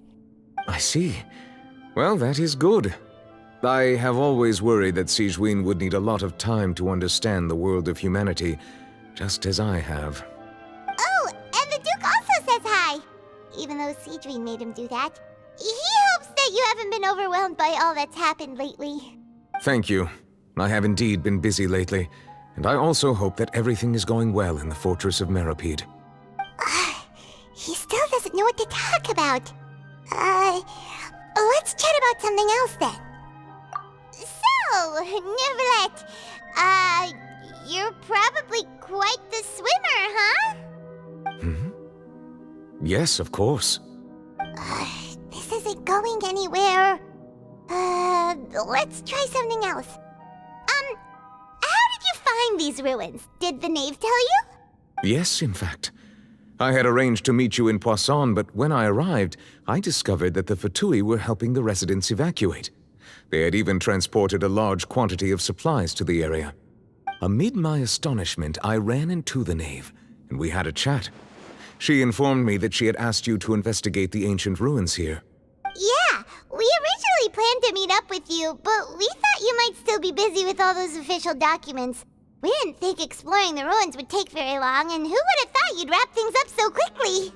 I see. Well, that is good. I have always worried that Sigewinne would need a lot of time to understand the world of humanity, just as I have. Oh, and the Duke also says hi! Even though Sigewinne made him do that. He hopes that you haven't been overwhelmed by all that's happened lately. Thank you. I have indeed been busy lately, and I also hope that everything is going well in the Fortress of Meropide. He still doesn't know what to talk about. Let's chat about something else then. So, Neverlet, you're probably quite the swimmer, huh? Yes, of course. This isn't going anywhere. Let's try something else. How did you find these ruins? Did the knave tell you? Yes, in fact. I had arranged to meet you in Poisson, but when I arrived, I discovered that the Fatui were helping the residents evacuate. They had even transported a large quantity of supplies to the area. Amid my astonishment, I ran into the knave, and we had a chat. She informed me that she had asked you to investigate the ancient ruins here. Yeah, we originally planned to meet up with you, but we thought you might still be busy with all those official documents. We didn't think exploring the ruins would take very long, and who would have thought you'd wrap things up so quickly?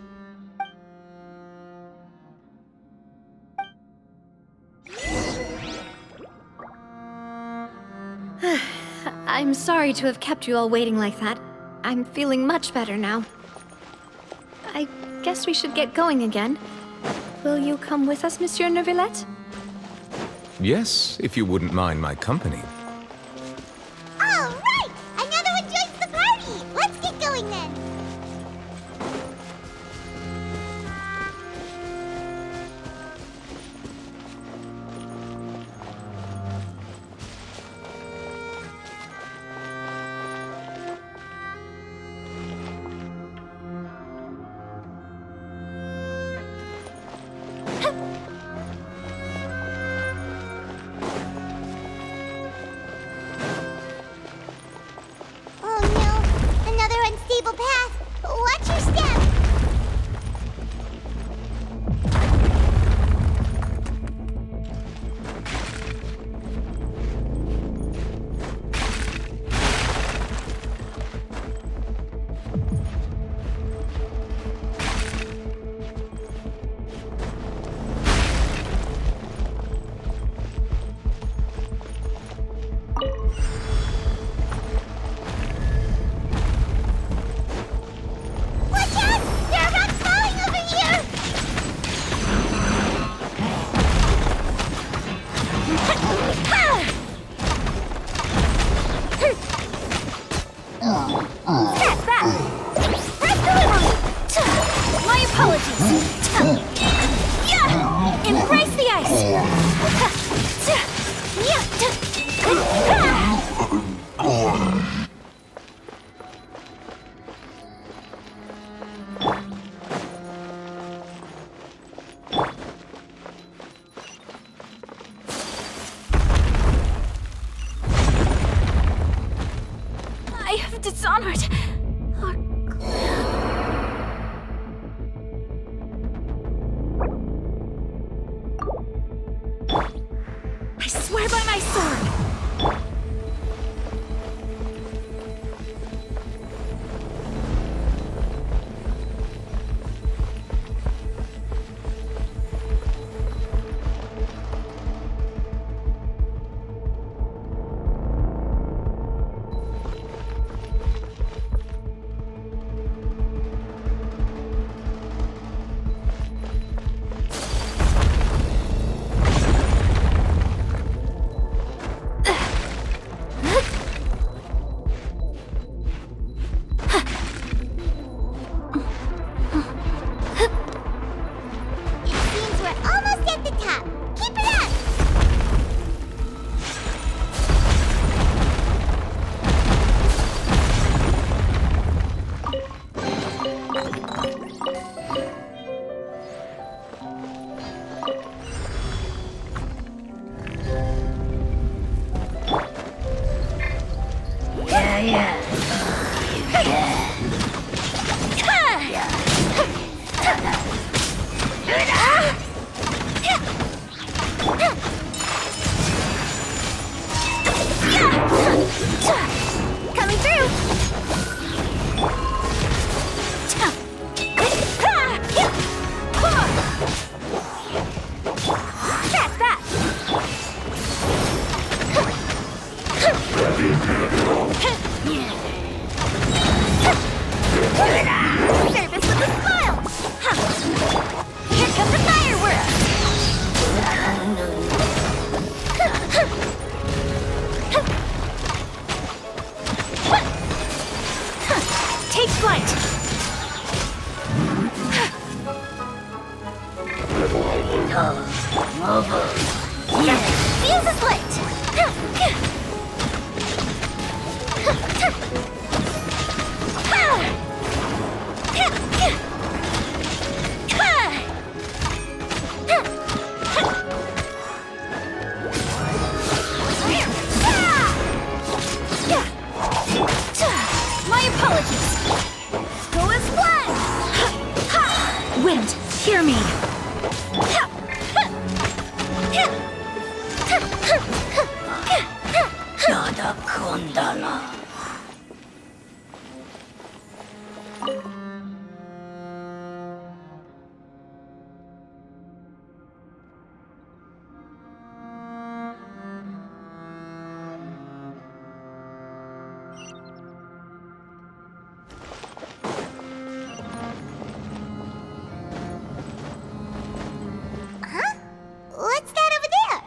I'm sorry to have kept you all waiting like that. I'm feeling much better now. I guess we should get going again. Will you come with us, Monsieur Neuvillette? Yes, if you wouldn't mind my company. All right! Another one joins the party! Let's get going then! Dishonored. I swear by my sword! Coming through! That's that! Service with a smile! Here comes the fireworks! Take flight! Fuse is lit! My apologies! Go as planned! Wind, hear me! Huh? What's that over there?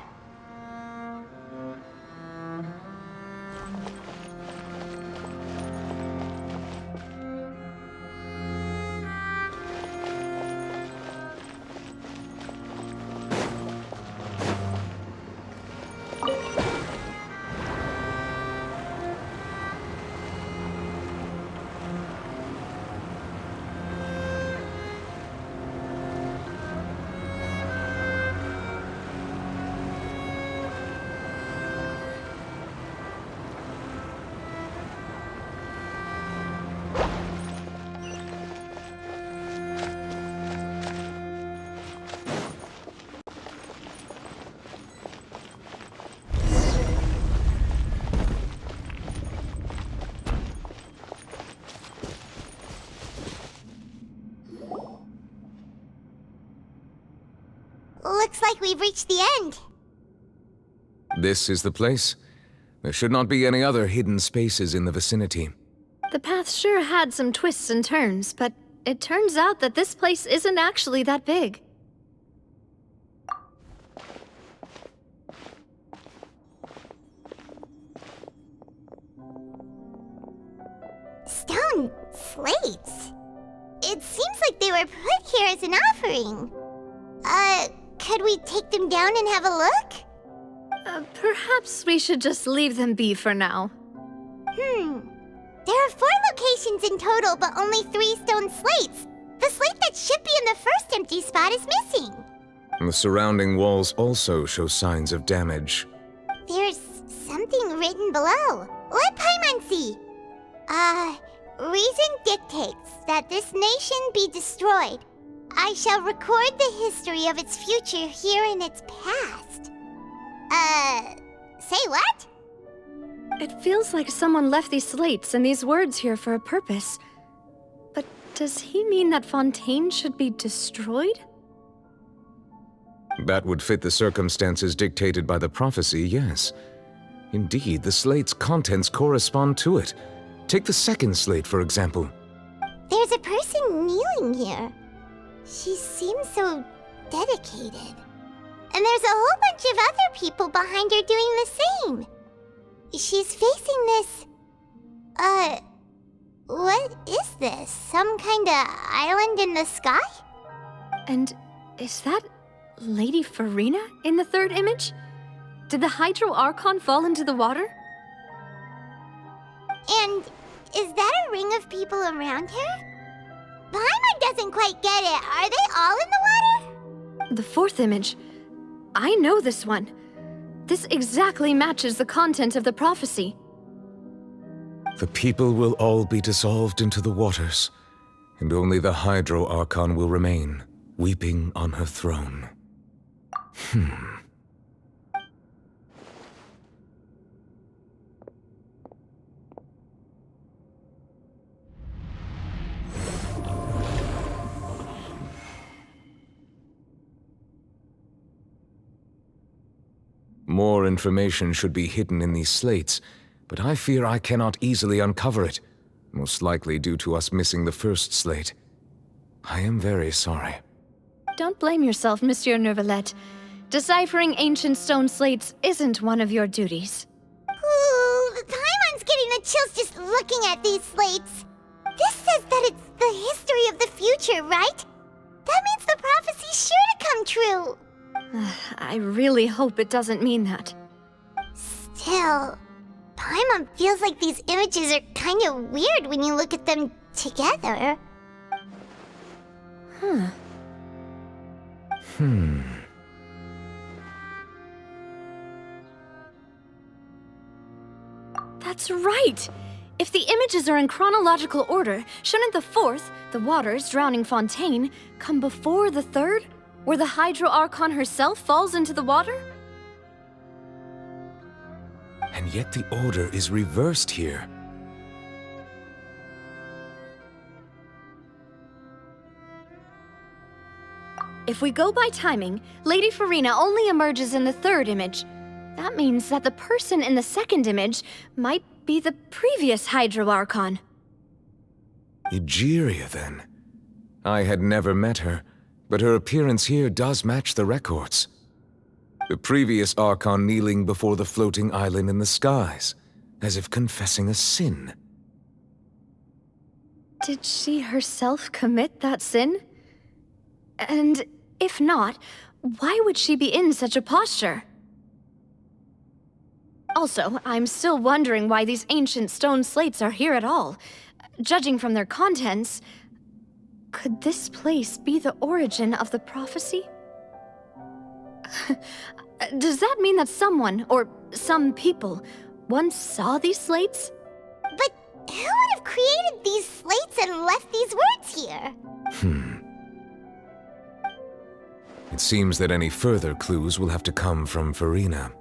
Looks like we've reached the end. This is the place? There should not be any other hidden spaces in the vicinity. The path sure had some twists and turns, but it turns out that this place isn't actually that big. Stone slates. It seems like they were put here as an offering. Could we take them down and have a look? Perhaps we should just leave them be for now. There are 4 locations in total, but only 3 stone slates. The slate that should be in the first empty spot is missing. The surrounding walls also show signs of damage. There's something written below. Let Paimon see. Reason dictates that this nation be destroyed. I shall record the history of its future here in its past. Say what? It feels like someone left these slates and these words here for a purpose. But does he mean that Fontaine should be destroyed? That would fit the circumstances dictated by the prophecy, yes. Indeed, the slate's contents correspond to it. Take the second slate, for example. There's a person kneeling here. She seems so dedicated. And there's a whole bunch of other people behind her doing the same. She's facing this... what is this? Some kind of island in the sky? And is that Lady Farina in the third image? Did the Hydro Archon fall into the water? And is that a ring of people around her? Paimon doesn't quite get it. Are they all in the water? The fourth image. I know this one. This exactly matches the content of the prophecy. The people will all be dissolved into the waters, and only the Hydro Archon will remain, weeping on her throne. More information should be hidden in these slates, but I fear I cannot easily uncover it, most likely due to us missing the first slate. I am very sorry. Don't blame yourself, Monsieur Neuvillette. Deciphering ancient stone slates isn't one of your duties. Ooh, Paimon's getting the chills just looking at these slates. This says that it's the history of the future, right? That means the prophecy's sure to come true. I really hope it doesn't mean that. Still, Paimon feels like these images are kind of weird when you look at them together. That's right! If the images are in chronological order, shouldn't the fourth, the waters drowning Fontaine, come before the third, where the Hydro Archon herself falls into the water? And yet the order is reversed here. If we go by timing, Lady Farina only emerges in the third image. That means that the person in the second image might be the previous Hydro Archon. Egeria, then. I had never met her, but her appearance here does match the records. The previous Archon kneeling before the floating island in the skies, as if confessing a sin. Did she herself commit that sin? And if not, why would she be in such a posture? Also, I'm still wondering why these ancient stone slates are here at all. Judging from their contents, could this place be the origin of the prophecy? Does that mean that someone, or some people, once saw these slates? But who would have created these slates and left these words here? It seems that any further clues will have to come from Farina.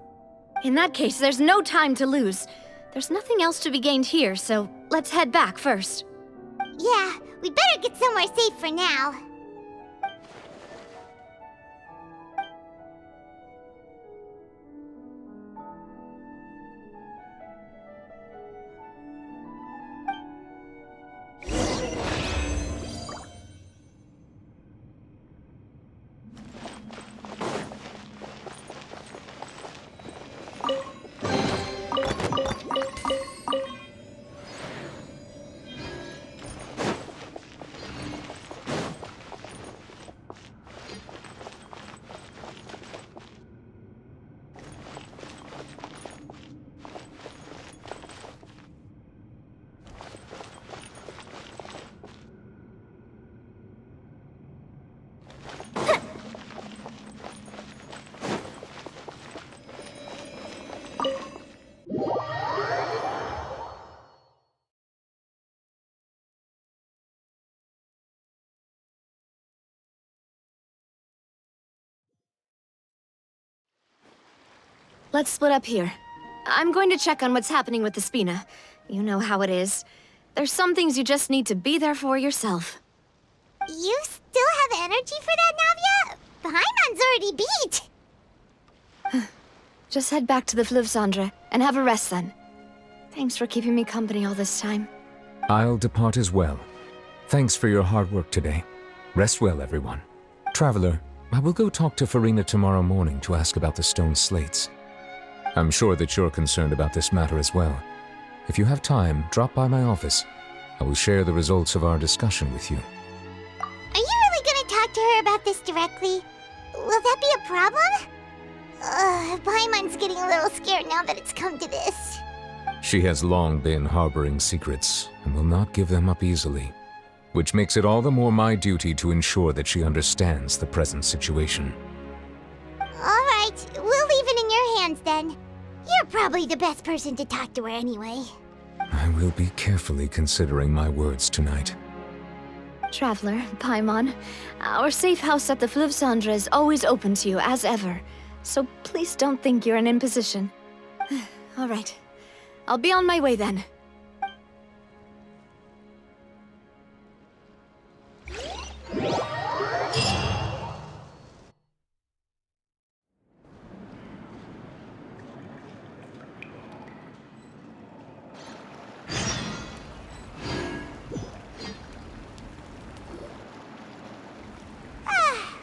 In that case, there's no time to lose. There's nothing else to be gained here, so let's head back first. Yeah, we better get somewhere safe for now. let's split up here. I'm going to check on what's happening with the Spina. You know how it is. There's some things you just need to be there for yourself. You still have energy for that, Navia? Paimon's already beat. Just head back to the Fluvsandre and have a rest then. Thanks for keeping me company all this time. I'll depart as well. Thanks for your hard work today. Rest well, everyone. Traveler, I will go talk to Farina tomorrow morning to ask about the stone slates. I'm sure that you're concerned about this matter as well. If you have time, drop by my office. I will share the results of our discussion with you. Are you really gonna talk to her about this directly? Will that be a problem? Paimon's getting a little scared now that it's come to this. She has long been harboring secrets and will not give them up easily, which makes it all the more my duty to ensure that she understands the present situation. Alright, we'll leave it in your hands then. You're probably the best person to talk to her anyway. I will be carefully considering my words tonight. Traveler, Paimon, our safe house at the Fluvsandre is always open to you as ever, so please don't think you're an imposition. All right, I'll be on my way then.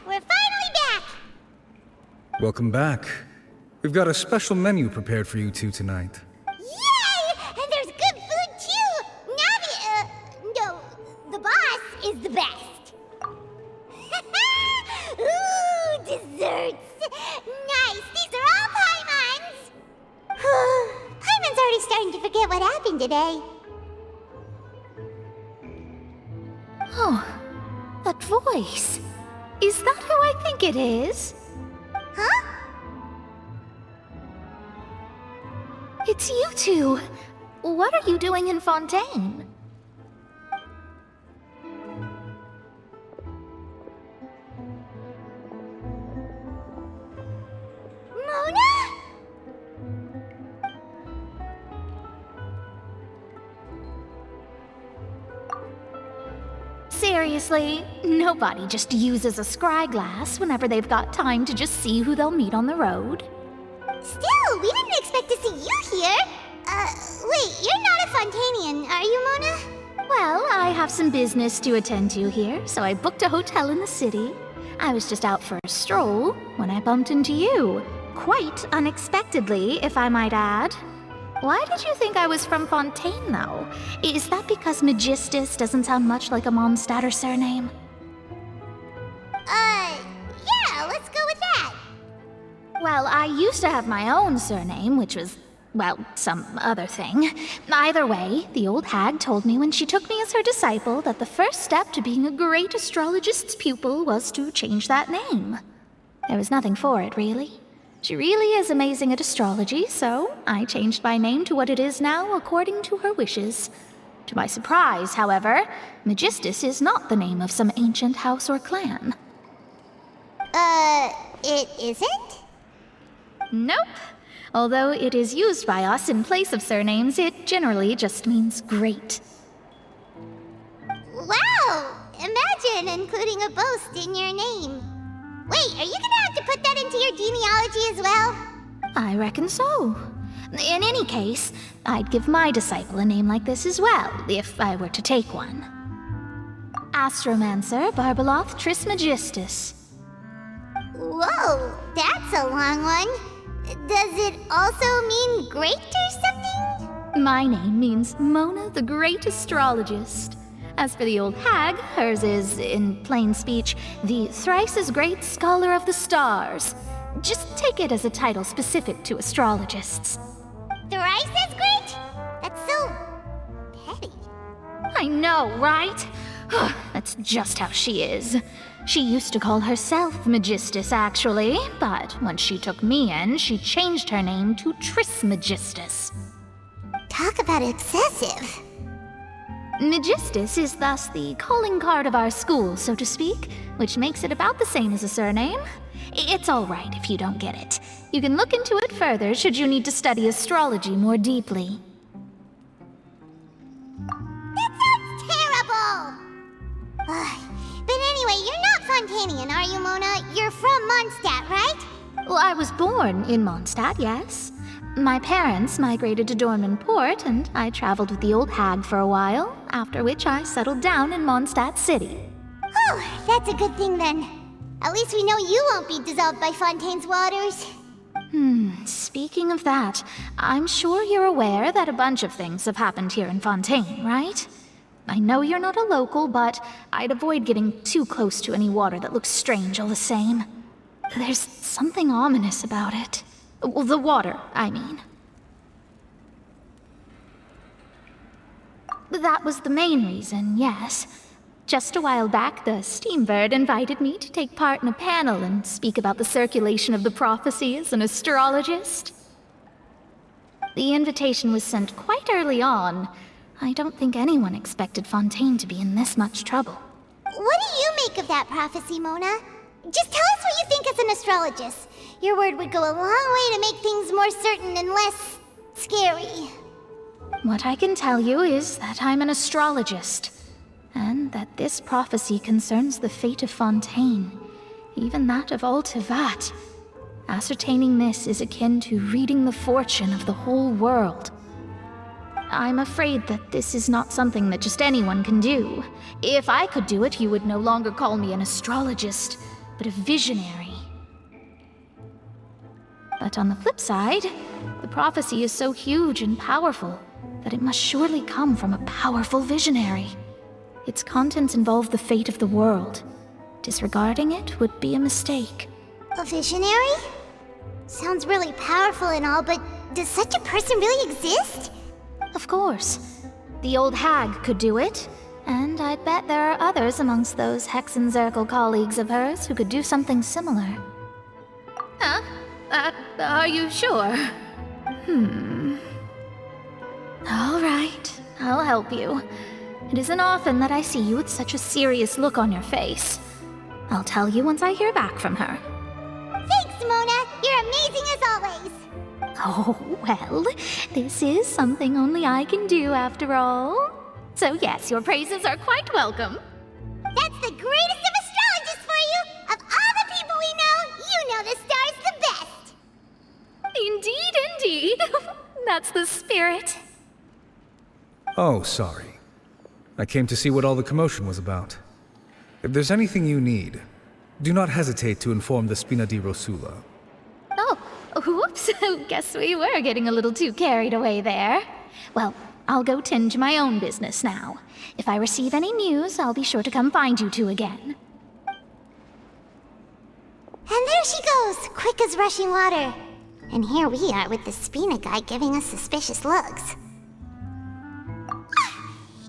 We're finally back! Welcome back. We've got a special menu prepared for you two tonight. Yay! And there's good food too! Navi, no, the boss is the best. Ooh, desserts! Nice, these are all Paimon's! Paimon's already starting to forget what happened today. Oh, that voice. Is that who I think it is? Huh? It's you two. What are you doing in Fontaine? Mona? Seriously, nobody just uses a scry glass whenever they've got time to just see who they'll meet on the road. Still, we didn't expect to see you here. Wait, you're not a Fontanian, are you, Mona? Well, I have some business to attend to here, so I booked a hotel in the city. I was just out for a stroll when I bumped into you. Quite unexpectedly, if I might add. Why did you think I was from Fontaine, though? Is that because Magistus doesn't sound much like a Mondstadt surname? Yeah, let's go with that. Well, I used to have my own surname, which was, well, some other thing. Either way, the old hag told me when she took me as her disciple that the first step to being a great astrologist's pupil was to change that name. There was nothing for it, really. She really is amazing at astrology, so I changed my name to what it is now according to her wishes. To my surprise, however, Magistus is not the name of some ancient house or clan. It isn't? Nope. Although it is used by us in place of surnames, it generally just means great. Wow! Imagine including a boast in your name. Wait, are you gonna have to put that into your genealogy as well? I reckon so. In any case, I'd give my disciple a name like this as well, if I were to take one. Astromancer Barbeloth Trismegistus. Whoa, that's a long one. Does it also mean great or something? My name means Mona the Great Astrologist. As for the old hag, hers is, in plain speech, the thrice-as-great Scholar of the Stars. Just take it as a title specific to astrologists. Thrice as great? That's so petty. I know, right? That's just how she is. She used to call herself Magistus, actually, but when she took me in, she changed her name to Trismegistus. Talk about excessive. Magistus is thus the calling card of our school, so to speak, which makes it about the same as a surname. It's all right if you don't get it. You can look into it further should you need to study astrology more deeply. That sounds terrible! But anyway, you're not Fontanian, are you, Mona? You're from Mondstadt, right? Well, I was born in Mondstadt, yes. My parents migrated to Dornman Port, and I traveled with the old hag for a while, after which I settled down in Mondstadt City. Oh, that's a good thing then. At least we know you won't be dissolved by Fontaine's waters. Speaking of that, I'm sure you're aware that a bunch of things have happened here in Fontaine, right? I know you're not a local, but I'd avoid getting too close to any water that looks strange all the same. There's something ominous about it. Well, the water, I mean. That was the main reason, yes. Just a while back, the Steambird invited me to take part in a panel and speak about the circulation of the prophecy as an astrologist. The invitation was sent quite early on. I don't think anyone expected Fontaine to be in this much trouble. What do you make of that prophecy, Mona? Just tell us what you think as an astrologist. Your word would go a long way to make things more certain and less scary. What I can tell you is that I'm an astrologist, and that this prophecy concerns the fate of Fontaine, even that of all Tevat. Ascertaining this is akin to reading the fortune of the whole world. I'm afraid that this is not something that just anyone can do. If I could do it, you would no longer call me an astrologist, but a visionary. But on the flip side, the prophecy is so huge and powerful that it must surely come from a powerful visionary. Its contents involve the fate of the world. Disregarding it would be a mistake. A visionary? Sounds really powerful and all, but does such a person really exist? Of course. The old hag could do it, and I'd bet there are others amongst those Hexenzirkel colleagues of hers who could do something similar. Huh? Are you sure? All right, I'll help you. It isn't often that I see you with such a serious look on your face. I'll tell you once I hear back from her. Thanks, Mona! You're amazing as always! Oh, well, this is something only I can do after all. So yes, your praises are quite welcome. That's the greatest of astrologists for you! Of all the people we know, you know the star's the best! Indeed, indeed. That's the spirit. Oh, sorry. I came to see what all the commotion was about. If there's anything you need, do not hesitate to inform the Spina di Rosula. Oh, whoops. Guess we were getting a little too carried away there. Well, I'll go tend to my own business now. If I receive any news, I'll be sure to come find you two again. And there she goes, quick as rushing water. And here we are with the Spina guy giving us suspicious looks.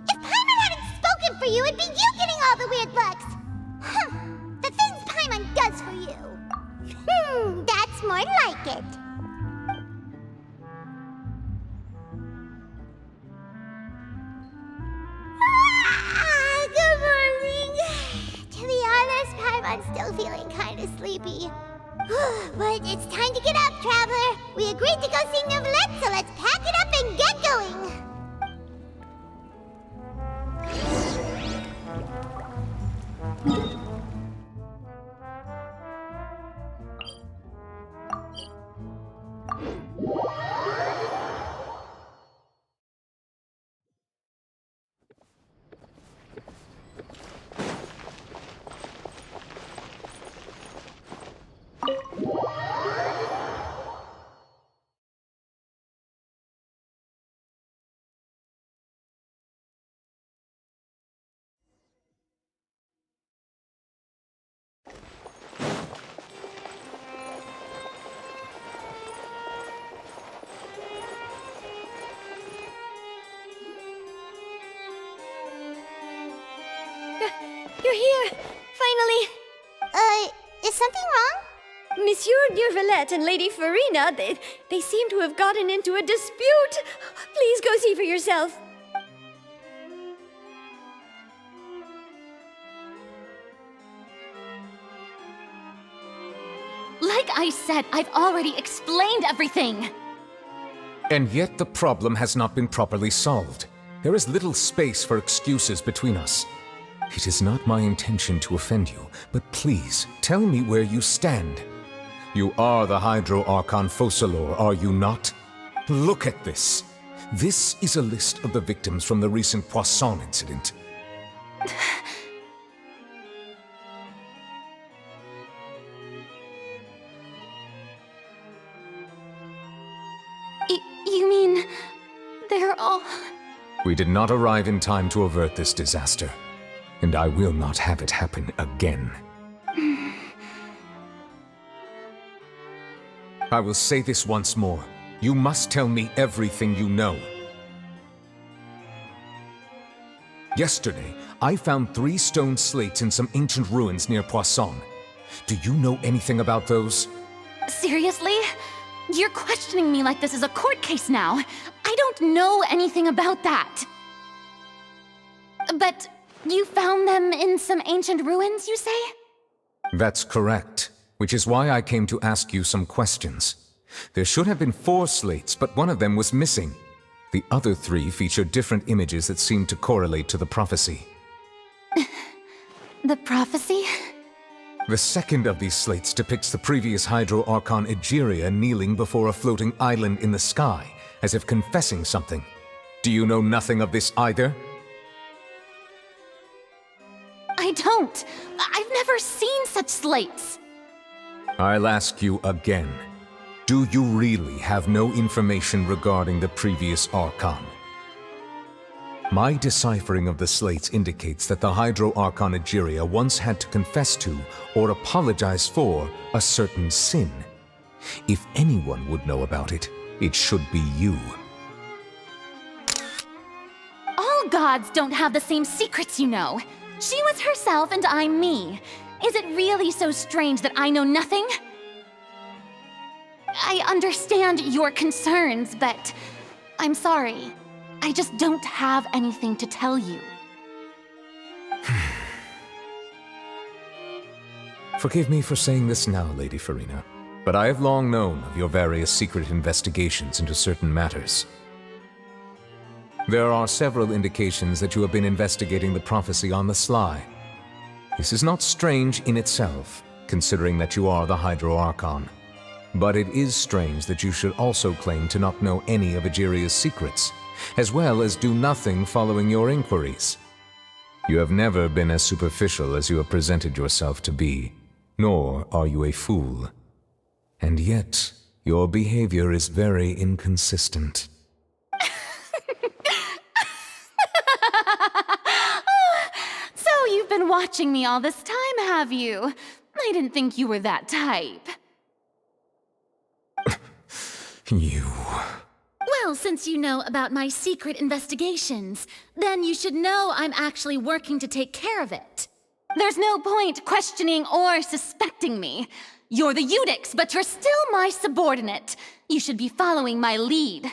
If Paimon hadn't spoken for you, it'd be you getting all the weird looks. The things Paimon does for you. That's more like it. Good morning. To be honest, Paimon's still feeling kind of sleepy. But it's time to get up, traveler. We agreed to go see Novelette, so let's pack it up and get going. You're here! Finally! Is something wrong? Monsieur Neurvalette and Lady Farina, they seem to have gotten into a dispute. Please go see for yourself. I said, I've already explained everything. And yet the problem has not been properly solved. There is little space for excuses between us. It is not my intention to offend you, but please, tell me where you stand. You are the Hydro Archon Focalor, are you not? Look at this. This is a list of the victims from the recent Poisson incident. You mean... they're all... We did not arrive in time to avert this disaster, and I will not have it happen again. I will say this once more. You must tell me everything you know. Yesterday, I found 3 stone slates in some ancient ruins near Poisson. Do you know anything about those? Seriously? You're questioning me like this is a court case now. I don't know anything about that. But you found them in some ancient ruins, you say? That's correct, which is why I came to ask you some questions. There should have been 4 slates, but one of them was missing. The other 3 feature different images that seem to correlate to the prophecy. The prophecy? The second of these slates depicts the previous Hydro Archon Egeria kneeling before a floating island in the sky, as if confessing something. Do you know nothing of this either? I don't. I've never seen such slates. I'll ask you again. Do you really have no information regarding the previous Archon? My deciphering of the slates indicates that the Hydro Archon Egeria once had to confess to, or apologize for, a certain sin. If anyone would know about it, it should be you. All gods don't have the same secrets, you know. She was herself and I'm me. Is it really so strange that I know nothing? I understand your concerns, but I'm sorry. I just don't have anything to tell you. Forgive me for saying this now, Lady Farina, but I have long known of your various secret investigations into certain matters. There are several indications that you have been investigating the prophecy on the sly. This is not strange in itself, considering that you are the Hydro Archon. But it is strange that you should also claim to not know any of Egeria's secrets, as well as do nothing following your inquiries. You have never been as superficial as you have presented yourself to be, nor are you a fool. And yet, your behavior is very inconsistent. So you've been watching me all this time, have you? I didn't think you were that type. You... Well, since you know about my secret investigations, then you should know I'm actually working to take care of it. There's no point questioning or suspecting me. You're the Eudix, but you're still my subordinate. You should be following my lead.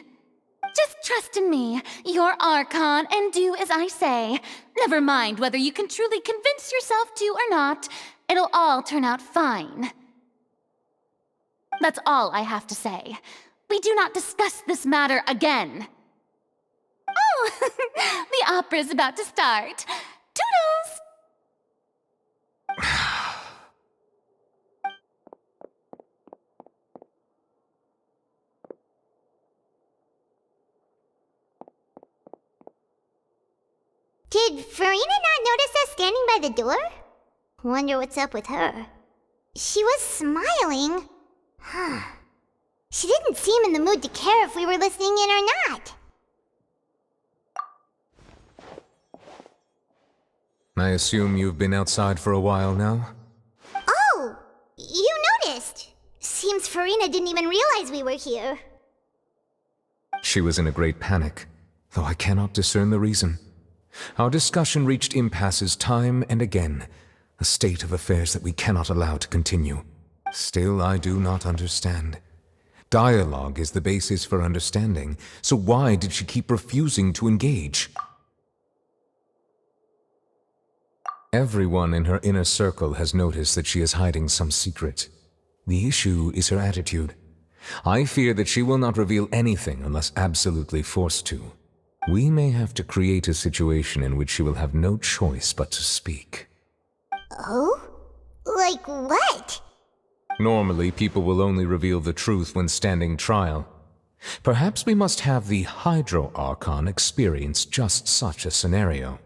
Just trust in me. You're Archon, and do as I say. Never mind whether you can truly convince yourself to or not. It'll all turn out fine. That's all I have to say. We do not discuss this matter again. Oh, the opera's about to start. Toodles! Did Farina not notice us standing by the door? Wonder what's up with her. She was smiling. Huh. She didn't seem in the mood to care if we were listening in or not. I assume you've been outside for a while now? Oh! You noticed! Seems Farina didn't even realize we were here. She was in a great panic, though I cannot discern the reason. Our discussion reached impasses time and again, a state of affairs that we cannot allow to continue. Still, I do not understand. Dialogue is the basis for understanding, so why did she keep refusing to engage? Everyone in her inner circle has noticed that she is hiding some secret. The issue is her attitude. I fear that she will not reveal anything unless absolutely forced to. We may have to create a situation in which she will have no choice but to speak. Oh? Like what? Normally, people will only reveal the truth when standing trial. Perhaps we must have the Hydro Archon experience just such a scenario.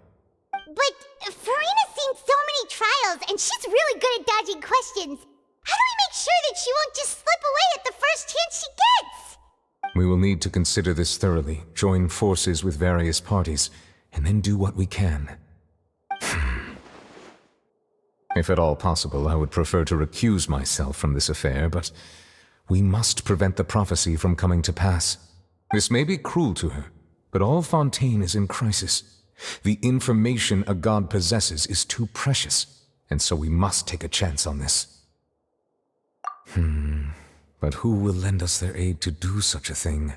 But Farina's seen so many trials, and she's really good at dodging questions. How do we make sure that she won't just slip away at the first chance she gets? We will need to consider this thoroughly, join forces with various parties, and then do what we can. If at all possible, I would prefer to recuse myself from this affair, but we must prevent the prophecy from coming to pass. This may be cruel to her, but all Fontaine is in crisis. The information a god possesses is too precious, and so we must take a chance on this. But who will lend us their aid to do such a thing?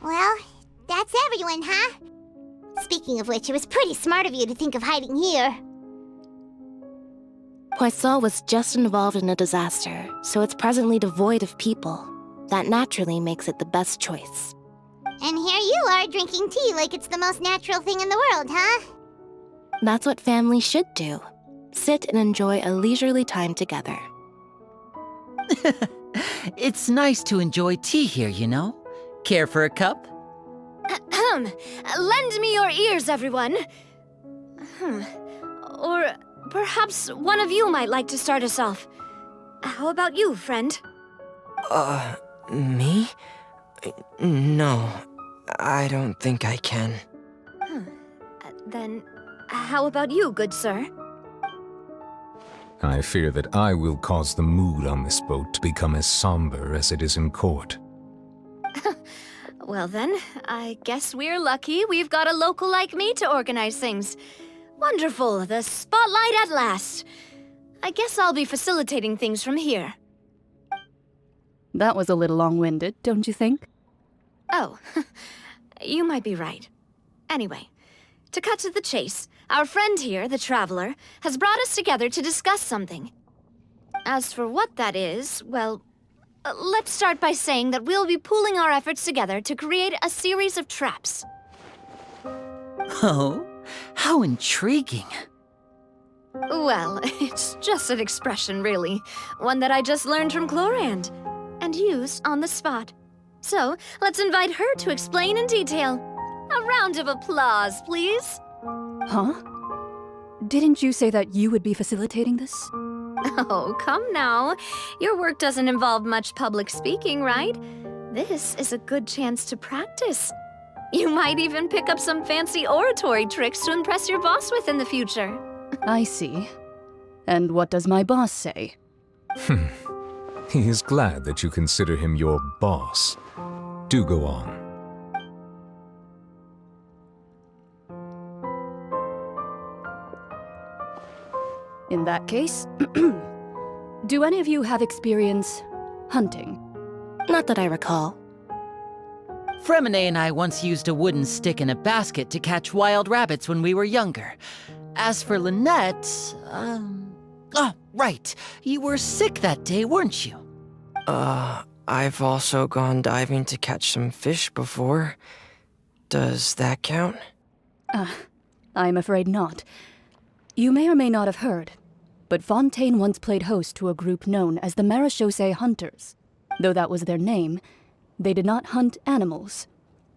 Well, that's everyone, huh? Speaking of which, it was pretty smart of you to think of hiding here. Poisson was just involved in a disaster, so it's presently devoid of people. That naturally makes it the best choice. And here you are drinking tea like it's the most natural thing in the world, huh? That's what families should do. Sit and enjoy a leisurely time together. It's nice to enjoy tea here, you know? Care for a cup? Lend me your ears, everyone. Or perhaps one of you might like to start us off. How about you, friend? Me? No, I don't think I can. Then, how about you, good sir? I fear that I will cause the mood on this boat to become as somber as it is in court. Well then, I guess we're lucky we've got a local like me to organize things. Wonderful, the spotlight at last. I guess I'll be facilitating things from here. That was a little long-winded, don't you think? Oh, you might be right. Anyway, to cut to the chase, our friend here, the Traveler, has brought us together to discuss something. As for what that is, well, let's start by saying that we'll be pooling our efforts together to create a series of traps. Oh, how intriguing. Well, it's just an expression, really. One that I just learned from Chlorand, and used on the spot. So, let's invite her to explain in detail. A round of applause, please. Huh? Didn't you say that you would be facilitating this? Oh, come now. Your work doesn't involve much public speaking, right? This is a good chance to practice. You might even pick up some fancy oratory tricks to impress your boss with in the future. I see. And what does my boss say? He is glad that you consider him your boss. Do go on. In that case, do any of you have experience hunting? Not that I recall. Fremine and I once used a wooden stick in a basket to catch wild rabbits when we were younger. As for Lynette, oh, right. You were sick that day, weren't you? I've also gone diving to catch some fish before. Does that count? I'm afraid not. You may or may not have heard, but Fontaine once played host to a group known as the Marechaussee Hunters. Though that was their name, they did not hunt animals,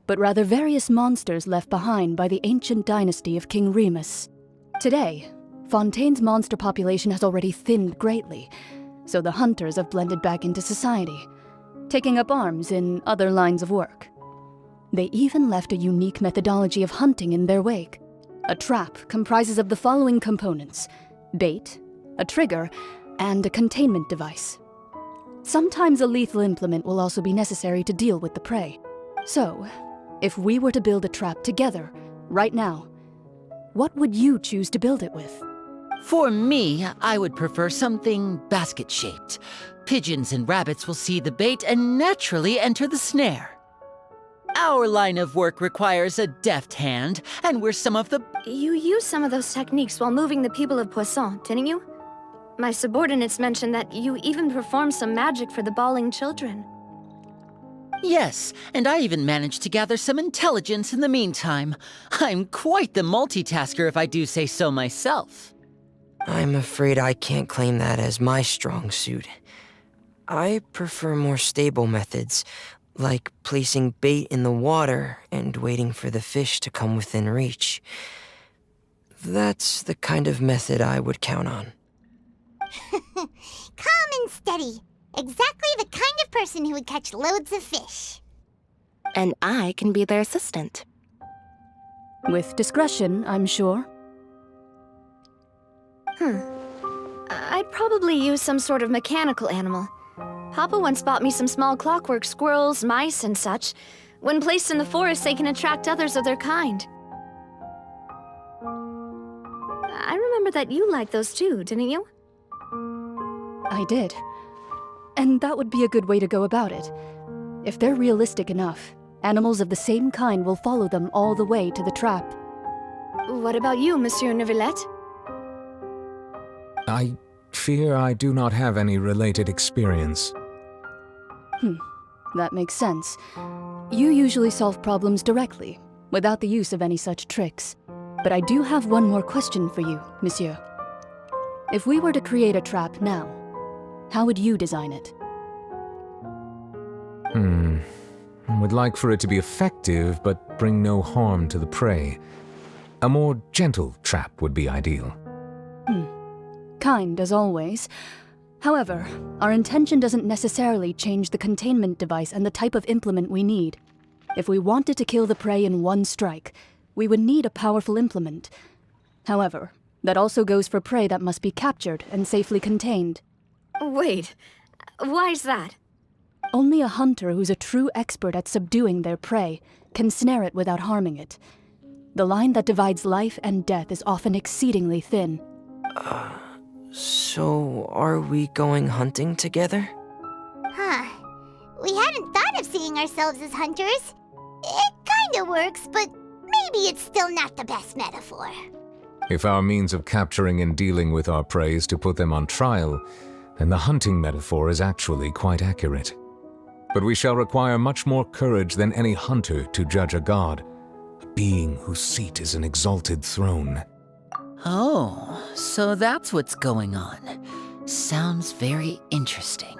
but rather various monsters left behind by the ancient dynasty of King Remus. Today, Fontaine's monster population has already thinned greatly, so the hunters have blended back into society, taking up arms in other lines of work. They even left a unique methodology of hunting in their wake. A trap comprises of the following components: bait, a trigger, and a containment device. Sometimes a lethal implement will also be necessary to deal with the prey. So, if we were to build a trap together, right now, what would you choose to build it with? For me, I would prefer something basket-shaped. Pigeons and rabbits will see the bait and naturally enter the snare. Our line of work requires a deft hand, and we're some of the... You used some of those techniques while moving the people of Poisson, didn't you? My subordinates mentioned that you even performed some magic for the bawling children. Yes, and I even managed to gather some intelligence in the meantime. I'm quite the multitasker if I do say so myself. I'm afraid I can't claim that as my strong suit. I prefer more stable methods, like placing bait in the water and waiting for the fish to come within reach. That's the kind of method I would count on. Calm and steady. Exactly the kind of person who would catch loads of fish. And I can be their assistant. With discretion, I'm sure. I'd probably use some sort of mechanical animal. Papa once bought me some small clockwork squirrels, mice, and such. When placed in the forest, they can attract others of their kind. I remember that you liked those too, didn't you? I did. And that would be a good way to go about it. If they're realistic enough, animals of the same kind will follow them all the way to the trap. What about you, Monsieur Neuvillette? I fear I do not have any related experience. That makes sense. You usually solve problems directly, without the use of any such tricks. But I do have one more question for you, Monsieur. If we were to create a trap now, how would you design it? Would like for it to be effective, but bring no harm to the prey. A more gentle trap would be ideal. Kind, as always. However, our intention doesn't necessarily change the containment device and the type of implement we need. If we wanted to kill the prey in one strike, we would need a powerful implement. However, that also goes for prey that must be captured and safely contained. Wait, why's that? Only a hunter who's a true expert at subduing their prey can snare it without harming it. The line that divides life and death is often exceedingly thin. So are we going hunting together? We hadn't thought of seeing ourselves as hunters. It kinda works, but maybe it's still not the best metaphor. If our means of capturing and dealing with our prey is to put them on trial, then the hunting metaphor is actually quite accurate. But we shall require much more courage than any hunter to judge a god, a being whose seat is an exalted throne. Oh, so that's what's going on. Sounds very interesting.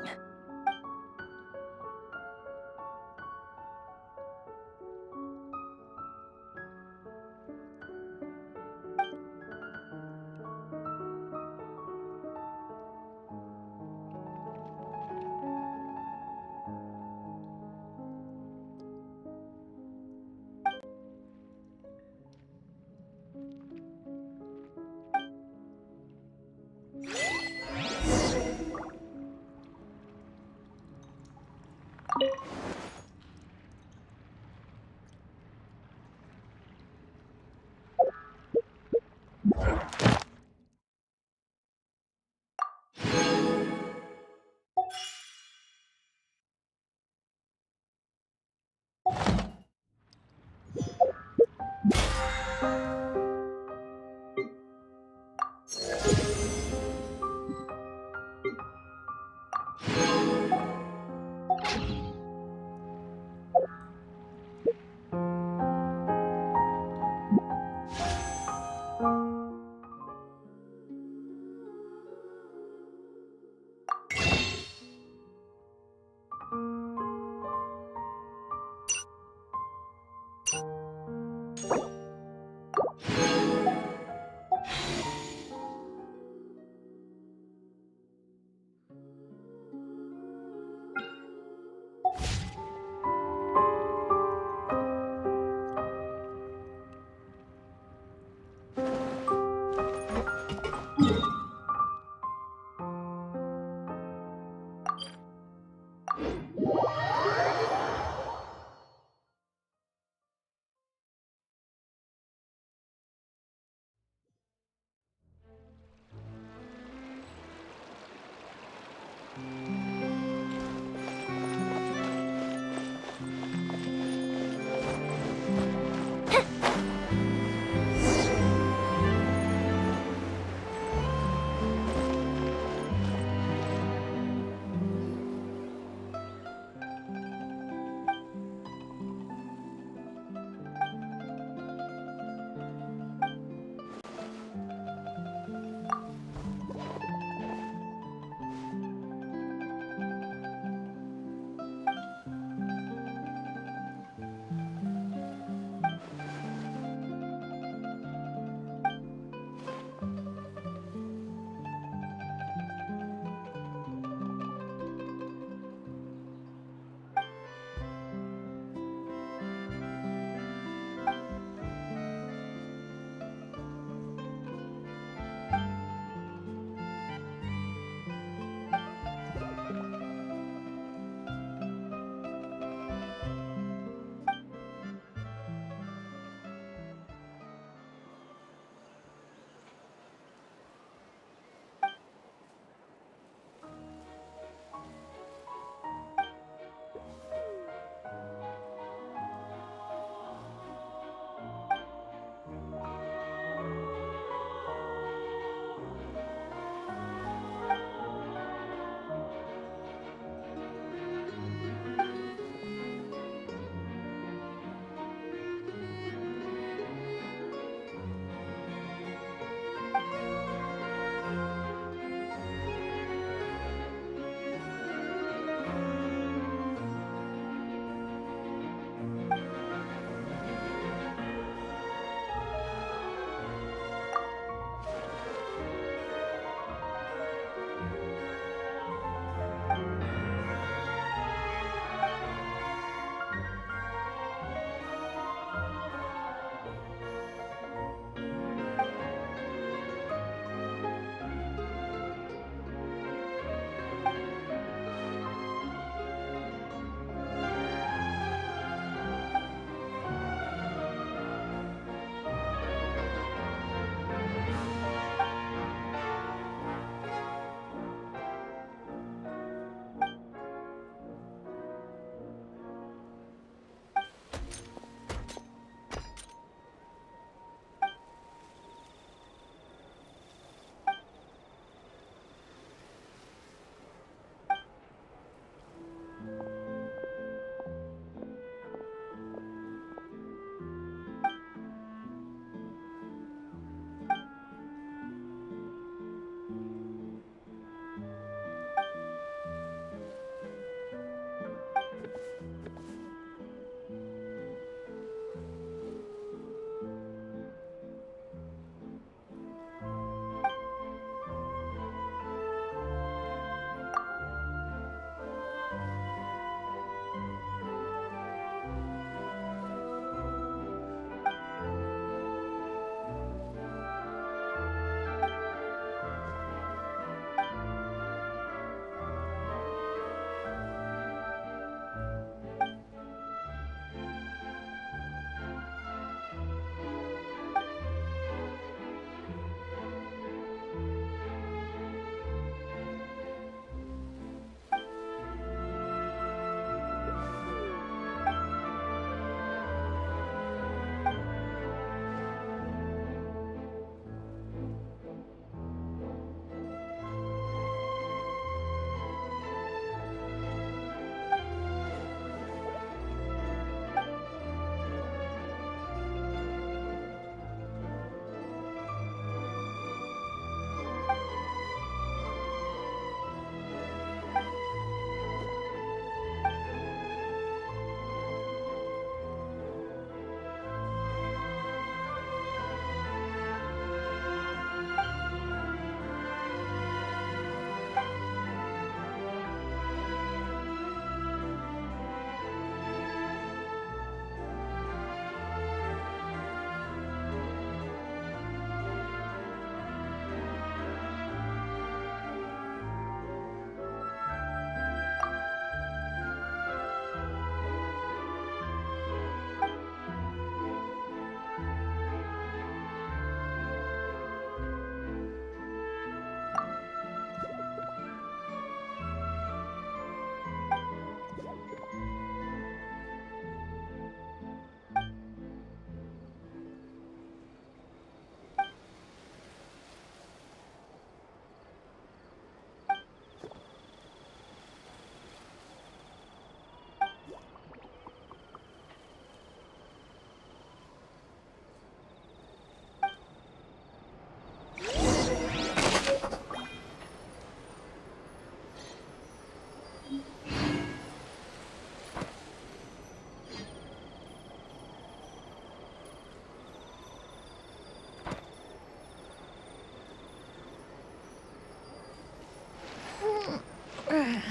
A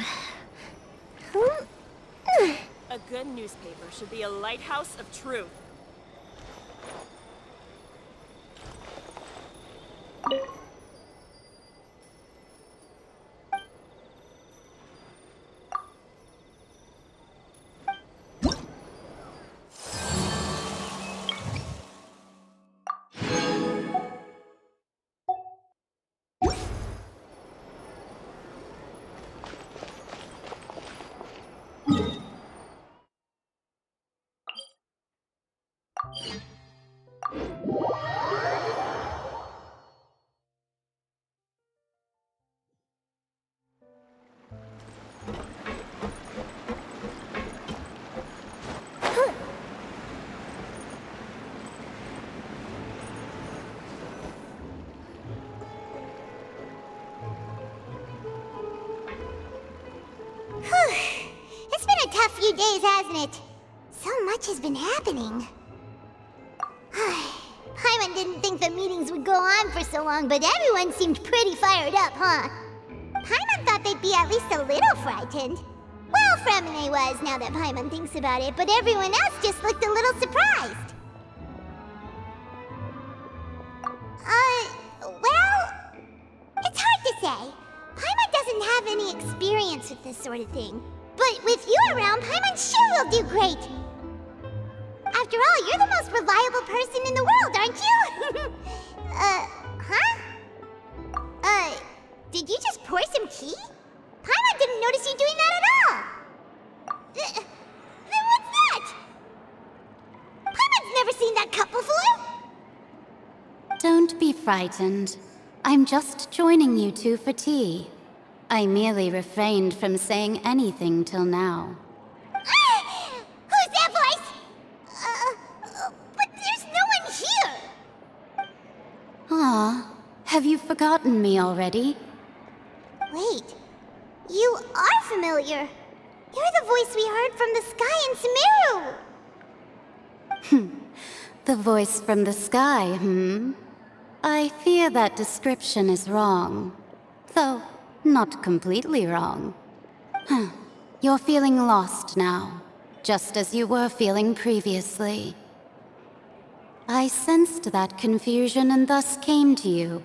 good newspaper should be a lighthouse of truth. It's been a tough few days, hasn't it? So much has been happening. Paimon didn't think the meetings would go on for so long, but everyone seemed pretty fired up, huh? Paimon thought they'd be at least a little frightened. Well, Fremine was, now that Paimon thinks about it, but everyone else just looked a little surprised. Well, it's hard to say. Paimon doesn't have any experience with this sort of thing. But with you around, Paimon sure will do great. After all, you're the most reliable person in the world, aren't you? Did you just pour some tea? Paimon didn't notice you doing that at all. Then what's that? Paimon's never seen that cup before. Don't be frightened. I'm just joining you two for tea. I merely refrained from saying anything till now. Who's that voice? But there's no one here. Ah, have you forgotten me already? Wait, you are familiar. You're the voice we heard from the sky in Sumeru. The voice from the sky, I fear that description is wrong. Though, not completely wrong. You're feeling lost now, just as you were feeling previously. I sensed that confusion and thus came to you.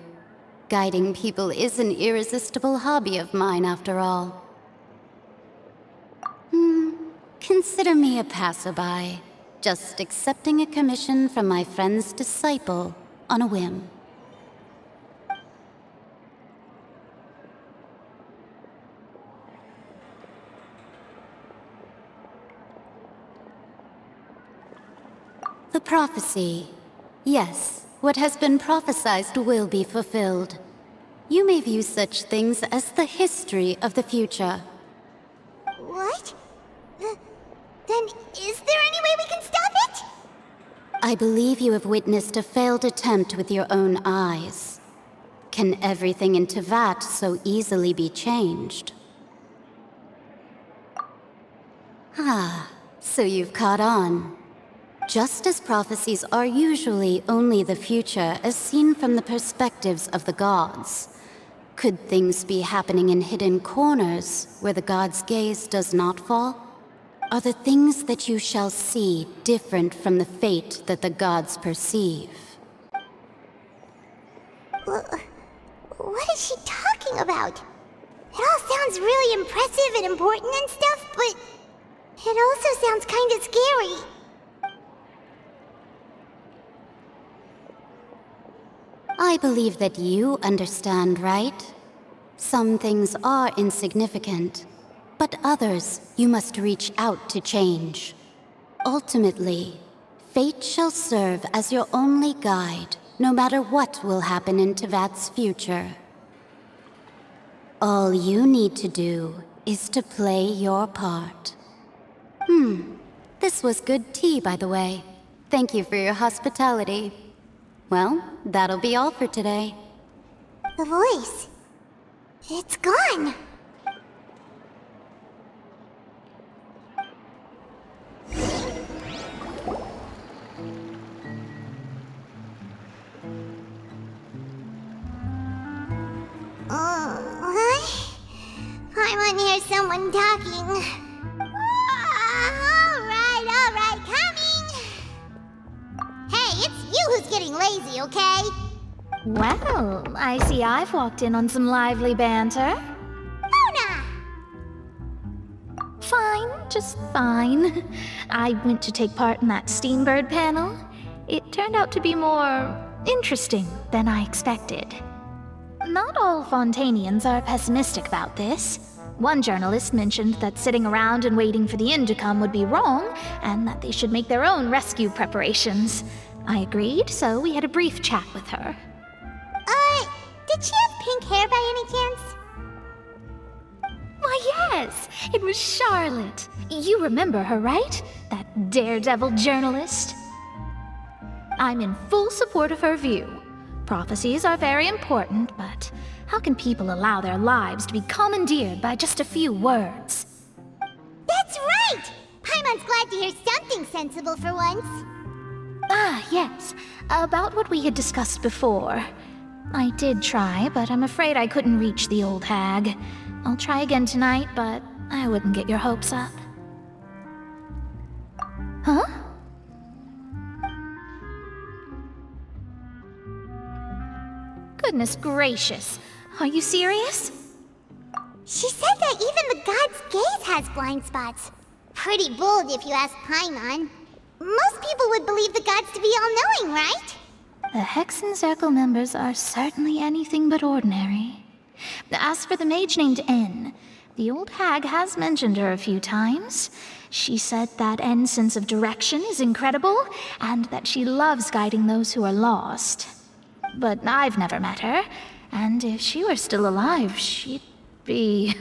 Guiding people is an irresistible hobby of mine, after all. Consider me a passerby, just accepting a commission from my friend's disciple on a whim. The prophecy. Yes, what has been prophesied will be fulfilled. You may view such things as the history of the future. What? Then is there any way we can stop it? I believe you have witnessed a failed attempt with your own eyes. Can everything in Teyvat so easily be changed? Ah, so you've caught on. Just as prophecies are usually only the future as seen from the perspectives of the gods, could things be happening in hidden corners where the gods' gaze does not fall? Are the things that you shall see different from the fate that the gods perceive? What is she talking about? It all sounds really impressive and important and stuff, but it also sounds kinda scary. I believe that you understand, right? Some things are insignificant, but others you must reach out to change. Ultimately, fate shall serve as your only guide, no matter what will happen in Teyvat's future. All you need to do is to play your part. This was good tea, by the way. Thank you for your hospitality. Well, that'll be all for today. The voice. It's gone. Paimon hears someone talking. Alright, coming! Hey, it's you who's getting lazy, okay? Well, I see I've walked in on some lively banter. Luna! Fine, just fine. I went to take part in that Steambird panel. It turned out to be more interesting than I expected. Not all Fontanians are pessimistic about this. One journalist mentioned that sitting around and waiting for the end to come would be wrong, and that they should make their own rescue preparations. I agreed, so we had a brief chat with her. Did she have pink hair by any chance? Why, yes! It was Charlotte. You remember her, right? That daredevil journalist? I'm in full support of her view. Prophecies are very important, but how can people allow their lives to be commandeered by just a few words? That's right! Paimon's glad to hear something sensible for once. Ah, yes. About what we had discussed before. I did try, but I'm afraid I couldn't reach the old hag. I'll try again tonight, but I wouldn't get your hopes up. Huh? Goodness gracious. Are you serious? She said that even the god's gaze has blind spots. Pretty bold if you ask Paimon. Most people would believe the gods to be all-knowing, right? The Hexen Circle members are certainly anything but ordinary. As for the mage named N, the old hag has mentioned her a few times. She said that N's sense of direction is incredible, and that she loves guiding those who are lost. But I've never met her, and if she were still alive, she'd be...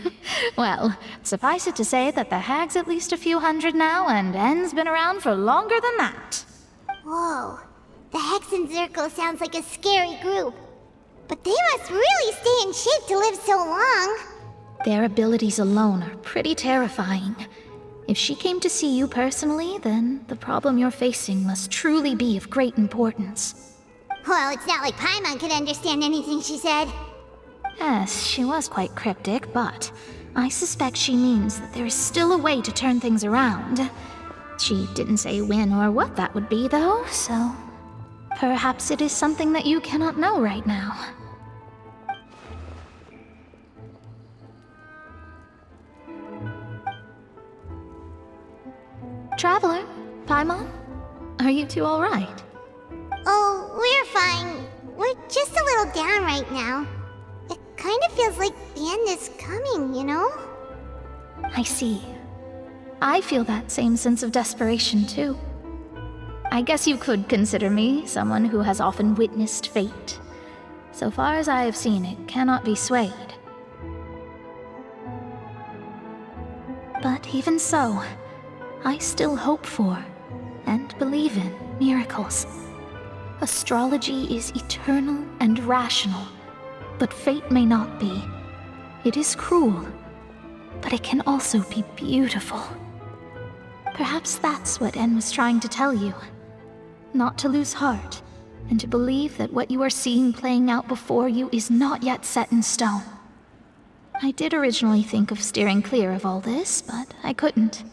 Well, suffice it to say that the hag's at least a few hundred now, and N's been around for longer than that. Whoa. The Hexen Circle sounds like a scary group. But they must really stay in shape to live so long. Their abilities alone are pretty terrifying. If she came to see you personally, then the problem you're facing must truly be of great importance. Well, it's not like Paimon could understand anything she said. Yes, she was quite cryptic, but I suspect she means that there is still a way to turn things around. She didn't say when or what that would be, though, so... Perhaps it is something that you cannot know right now. Traveler, Paimon, are you two all right? Oh, we're fine. We're just a little down right now. It kind of feels like the end is coming, you know? I see. I feel that same sense of desperation, too. I guess you could consider me someone who has often witnessed fate. So far as I have seen, it cannot be swayed. But even so, I still hope for, and believe in, miracles. Astrology is eternal and rational, but fate may not be. It is cruel, but it can also be beautiful. Perhaps that's what En was trying to tell you. Not to lose heart, and to believe that what you are seeing playing out before you is not yet set in stone. I did originally think of steering clear of all this, but I couldn't.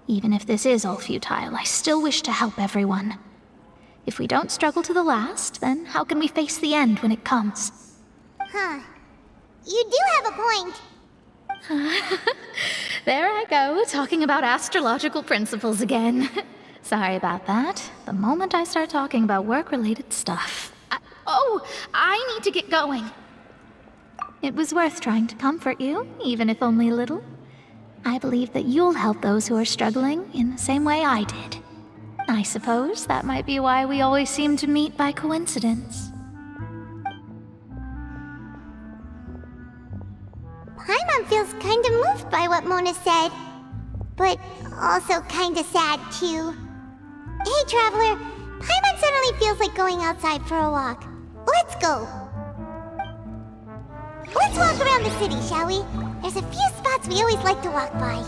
Even if this is all futile, I still wish to help everyone. If we don't struggle to the last, then how can we face the end when it comes? Huh. You do have a point. There I go, talking about astrological principles again. Sorry about that. The moment I start talking about work-related stuff... I need to get going. It was worth trying to comfort you, even if only a little. I believe that you'll help those who are struggling in the same way I did. I suppose that might be why we always seem to meet by coincidence. Paimon feels kind of moved by what Mona said, but also kind of sad too. Hey, Traveler, Paimon suddenly feels like going outside for a walk. Let's go. Let's walk around the city, shall we? There's a few spots we always like to walk by.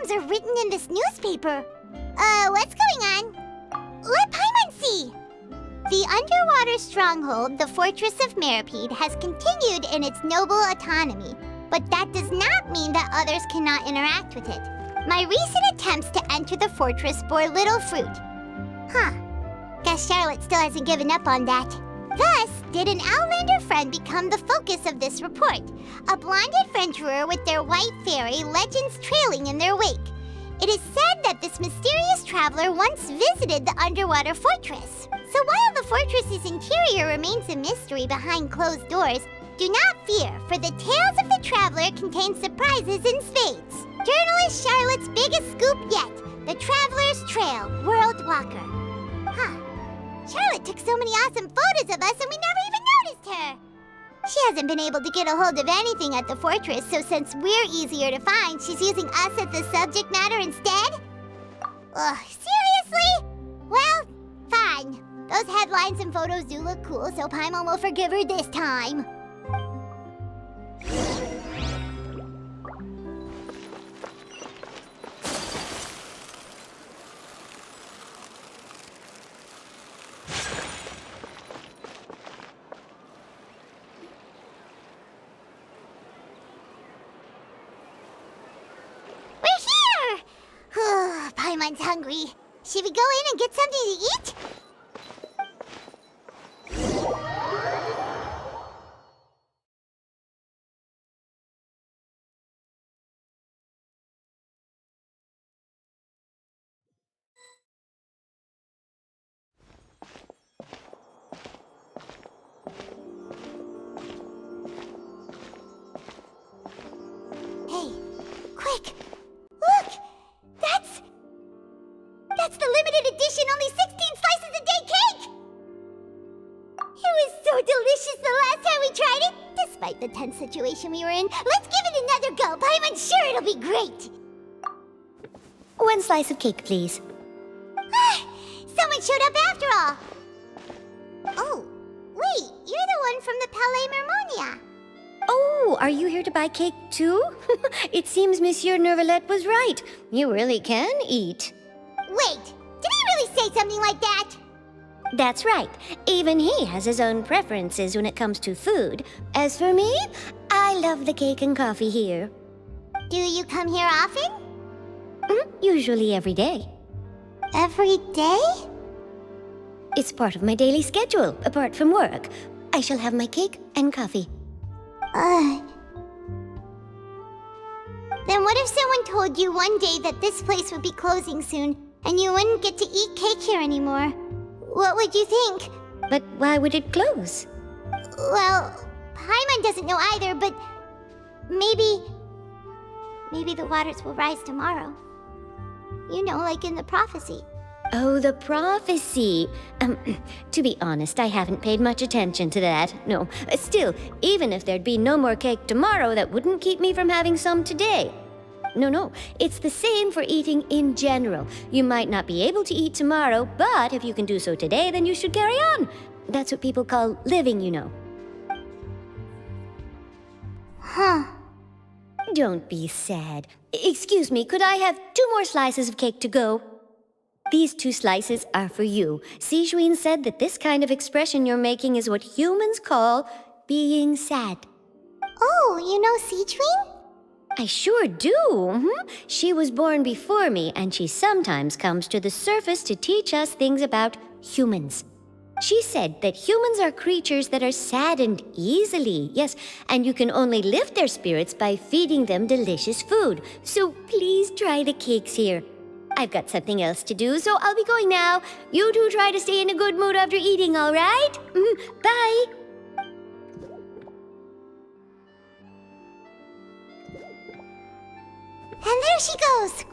names are written in this newspaper. What's going on? Let Paimon see! The underwater stronghold, the Fortress of Meripede, has continued in its noble autonomy, but that does not mean that others cannot interact with it. My recent attempts to enter the fortress bore little fruit. Guess Charlotte still hasn't given up on that. Thus, did an Outlander friend become the focus of this report, a blonde adventurer with their white fairy legends trailing in their wake. It is said that this mysterious traveler once visited the underwater fortress. So while the fortress's interior remains a mystery behind closed doors, do not fear, for the tales of the traveler contain surprises in spades. Journalist Charlotte's biggest scoop yet, the Traveler's Trail, World Walker. Charlotte took so many awesome photos of us and we never even noticed her. She hasn't been able to get a hold of anything at the fortress, so since we're easier to find, she's using us as the subject matter instead? Ugh, seriously? Well, fine. Those headlines and photos do look cool, so Paimon will forgive her this time. Paimon's hungry. Should we go in and get something to eat? Hey, quick! Look! That's the limited edition, only 16 slices a day cake! It was so delicious the last time we tried it. Despite the tense situation we were in, let's give it another go. Paimon's sure it'll be great. 1 slice of cake, please. Someone showed up after all. Oh, wait, you're the one from the Palais Mermonia. Oh, are you here to buy cake too? It seems Monsieur Nervalette was right. You really can eat. Wait, did he really say something like that? That's right. Even he has his own preferences when it comes to food. As for me, I love the cake and coffee here. Do you come here often? Usually every day. Every day? It's part of my daily schedule, apart from work. I shall have my cake and coffee. Then what if someone told you one day that this place would be closing soon, and you wouldn't get to eat cake here anymore? What would you think? But why would it close? Well, Paimon doesn't know either, but maybe the waters will rise tomorrow. You know, like in the prophecy. Oh, the prophecy. To be honest, I haven't paid much attention to that. No, still, even if there'd be no more cake tomorrow, that wouldn't keep me from having some today. No, it's the same for eating in general. You might not be able to eat tomorrow, but if you can do so today, then you should carry on. That's what people call living, you know. Don't be sad. Excuse me, could I have 2 more slices of cake to go? These 2 slices are for you. Sijuin said that this kind of expression you're making is what humans call being sad. Oh, you know Sijuin? I sure do. She was born before me, and she sometimes comes to the surface to teach us things about humans. She said that humans are creatures that are saddened easily, yes, and you can only lift their spirits by feeding them delicious food. So please try the cakes here. I've got something else to do, so I'll be going now. You two try to stay in a good mood after eating, all right? Bye. And there she goes.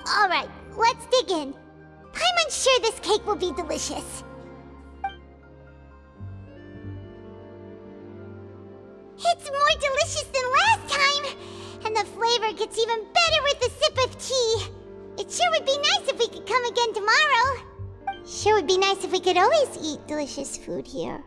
All right, let's dig in. Paimon's sure this cake will be delicious. It's more delicious than last time, and the flavor gets even better with a sip of tea. It sure would be nice if we could come again tomorrow. Sure would be nice if we could always eat delicious food here.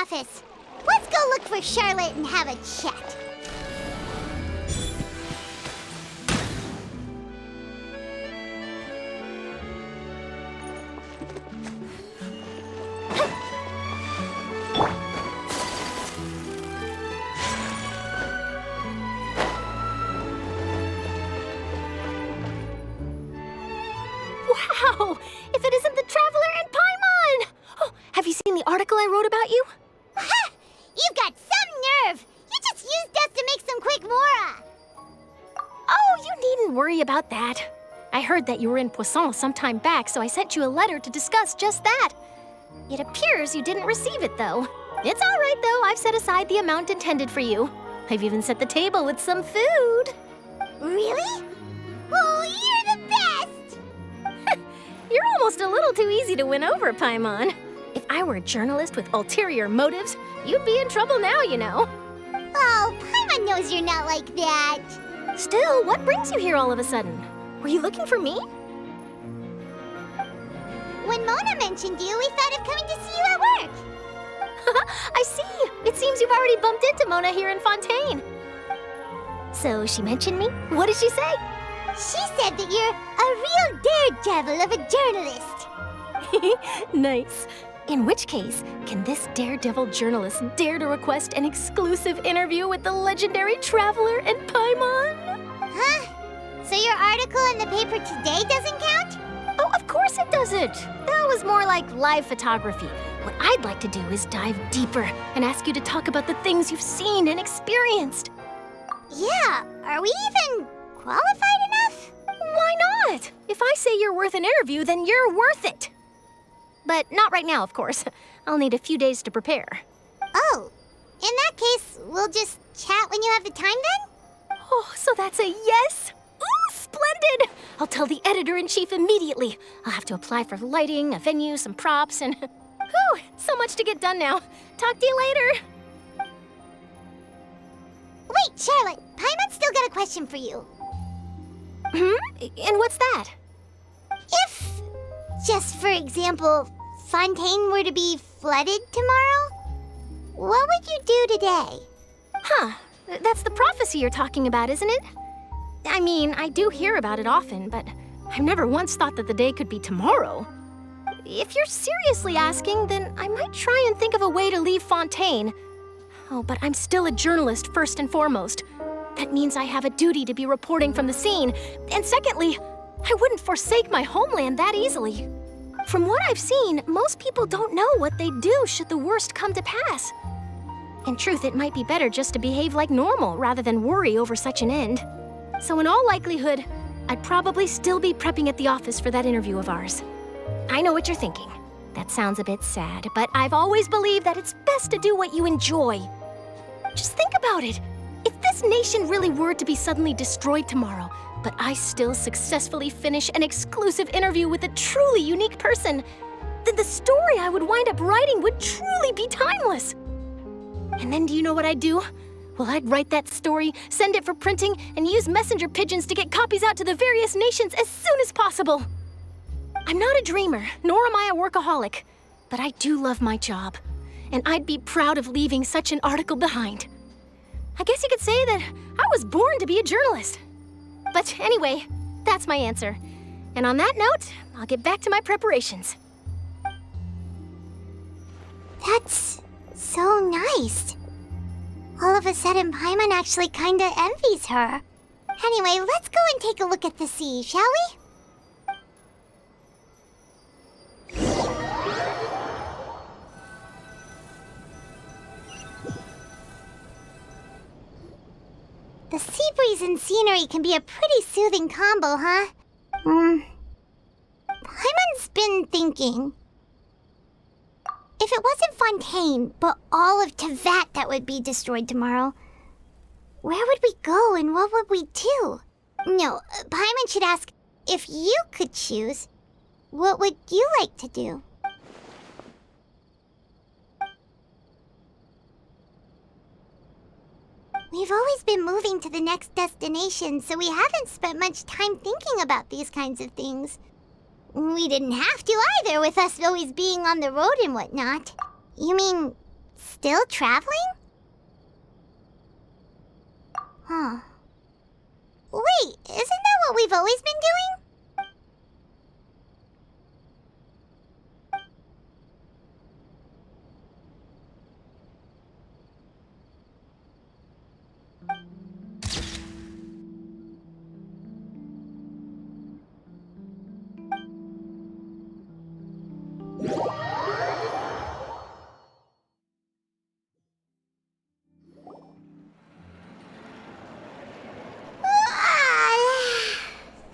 office. Let's go look for Charlotte and have a chat. Wow! If it isn't the Traveler and Paimon! Oh, have you seen the article I wrote about you? Ha! You've got some nerve! You just used us to make some quick mora! Oh, you needn't worry about that. I heard that you were in Poisson some time back, so I sent you a letter to discuss just that. It appears you didn't receive it, though. It's all right, though. I've set aside the amount intended for you. I've even set the table with some food. Really? Oh, you're the best! You're almost a little too easy to win over, Paimon. If I were a journalist with ulterior motives, you'd be in trouble now, you know. Oh, Paimon knows you're not like that. Still, what brings you here all of a sudden? Were you looking for me? When Mona mentioned you, we thought of coming to see you at work. I see. It seems you've already bumped into Mona here in Fontaine. So she mentioned me? What did she say? She said that you're a real daredevil of a journalist. Nice. In which case, can this daredevil journalist dare to request an exclusive interview with the legendary Traveler and Paimon? Huh? So your article in the paper today doesn't count? Oh, of course it doesn't. That was more like live photography. What I'd like to do is dive deeper and ask you to talk about the things you've seen and experienced. Yeah, are we even qualified enough? Why not? If I say you're worth an interview, then you're worth it. But not right now, of course. I'll need a few days to prepare. Oh, in that case, we'll just chat when you have the time then? Oh, so that's a yes? Ooh, splendid! I'll tell the editor-in-chief immediately. I'll have to apply for lighting, a venue, some props, and... Whew, so much to get done now. Talk to you later. Wait, Charlotte, Paimon's still got a question for you. And what's that? If, just for example, Fontaine were to be flooded tomorrow, what would you do today? Huh, that's the prophecy you're talking about, isn't it? I mean, I do hear about it often, but I've never once thought that the day could be tomorrow. If you're seriously asking, then I might try and think of a way to leave Fontaine. Oh, but I'm still a journalist first and foremost. That means I have a duty to be reporting from the scene. And secondly, I wouldn't forsake my homeland that easily. From what I've seen, most people don't know what they'd do should the worst come to pass. In truth, it might be better just to behave like normal rather than worry over such an end. So in all likelihood, I'd probably still be prepping at the office for that interview of ours. I know what you're thinking. That sounds a bit sad, but I've always believed that it's best to do what you enjoy. Just think about it. If this nation really were to be suddenly destroyed tomorrow, but I still successfully finish an exclusive interview with a truly unique person, then the story I would wind up writing would truly be timeless. And then do you know what I'd do? Well, I'd write that story, send it for printing, and use messenger pigeons to get copies out to the various nations as soon as possible. I'm not a dreamer, nor am I a workaholic, but I do love my job, and I'd be proud of leaving such an article behind. I guess you could say that I was born to be a journalist. But anyway, that's my answer. And on that note, I'll get back to my preparations. That's so nice. All of a sudden, Paimon actually kinda envies her. Anyway, let's go and take a look at the sea, shall we? The sea breeze and scenery can be a pretty soothing combo, huh? Paimon's been thinking. If it wasn't Fontaine, but all of Tevat that would be destroyed tomorrow, where would we go and what would we do? No, Paimon should ask, if you could choose, what would you like to do? We've always been moving to the next destination, so we haven't spent much time thinking about these kinds of things. We didn't have to either, with us always being on the road and whatnot. You mean, Still traveling? Huh. Wait, isn't that what we've always been doing?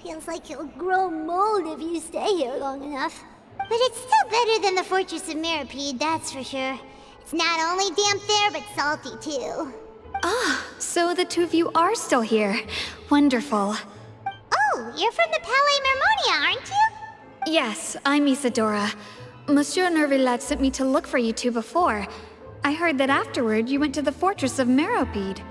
Feels like you'll grow mold if you stay here long enough. But it's still better than the Fortress of Masquerade, that's for sure. It's not only damp there, but salty too. Ah, so the two of you are still here. Wonderful. Oh, you're from the Palais Mermonia, aren't you? Yes, I'm Isadora. Monsieur Nervillat sent me to look for you two before. I heard that afterward you went to the Fortress of Masquerade.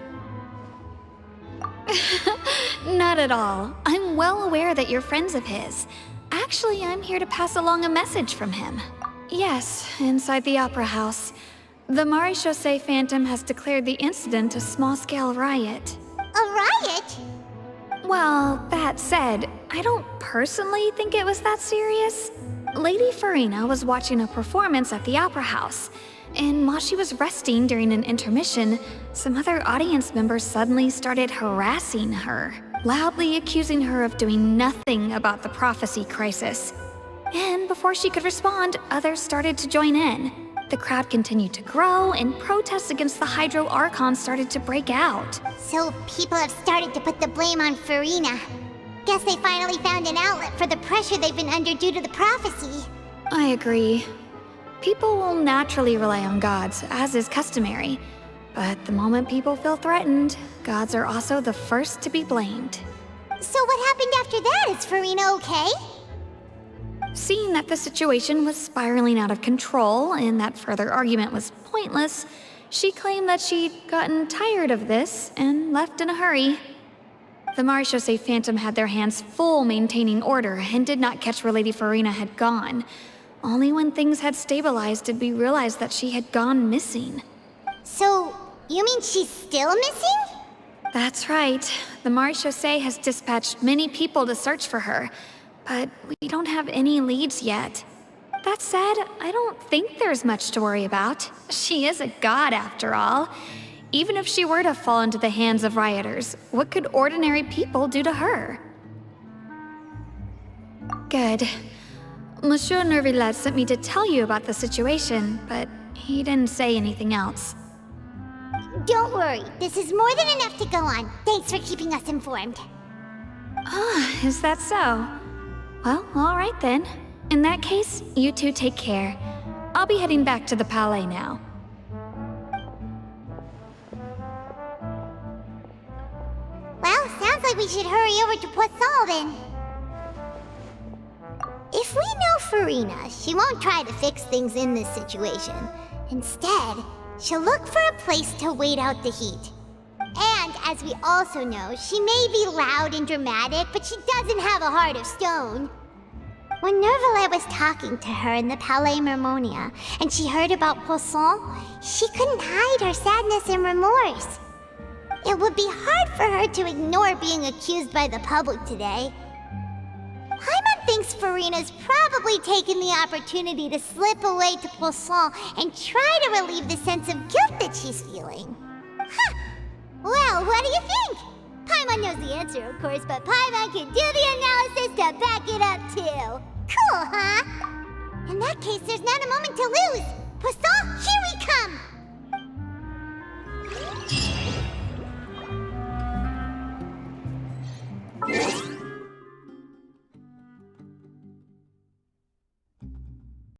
Not at all. I'm well aware that you're friends of his. Actually, I'm here to pass along a message from him. Yes, inside the Opera House. The Maréchaussée Phantom has declared the incident a small-scale riot. A riot? Well, that said, I don't personally think it was that serious. Lady Farina was watching a performance at the Opera House, and while she was resting during an intermission, some other audience members suddenly started harassing her, loudly accusing her of doing nothing about the prophecy crisis. And before she could respond, others started to join in. The crowd continued to grow, and protests against the Hydro Archons started to break out. So people have started to put the blame on Farina. Guess they finally found an outlet for the pressure they've been under due to the prophecy. I agree. People will naturally rely on gods, as is customary. But the moment people feel threatened, gods are also the first to be blamed. So what happened after that? Is Farina okay? Seeing that the situation was spiraling out of control and that further argument was pointless, she claimed that she'd gotten tired of this and left in a hurry. The Maréchaussée Phantom had their hands full maintaining order and did not catch where Lady Farina had gone. Only when things had stabilized did we realize that she had gone missing. So, you mean she's still missing? That's right. The Maréchaussée has dispatched many people to search for her, but we don't have any leads yet. That said, I don't think there's much to worry about. She is a god after all. Even if she were to fall into the hands of rioters, what could ordinary people do to her? Good. Monsieur Nervillat sent me to tell you about the situation, but he didn't say anything else. Don't worry, this is more than enough to go on. Thanks for keeping us informed. Ah, is that so? Well, all right then. In that case, you two take care. I'll be heading back to the Palais now. Well, sounds like we should hurry over to Poisson then. If we know Farina, she won't try to fix things in this situation. Instead, she'll look for a place to wait out the heat. And, as we also know, she may be loud and dramatic, but she doesn't have a heart of stone. When Nervillat was talking to her in the Palais Mermonia, and she heard about Poisson, she couldn't hide her sadness and remorse. It would be hard for her to ignore being accused by the public today. Paimon thinks Farina's probably taken the opportunity to slip away to Poisson and try to relieve the sense of guilt that she's feeling. Huh! Well, what do you think? Paimon knows the answer, of course, but Paimon can do the analysis to back it up, too. Cool, huh? In that case, there's not a moment to lose. Poisson, here we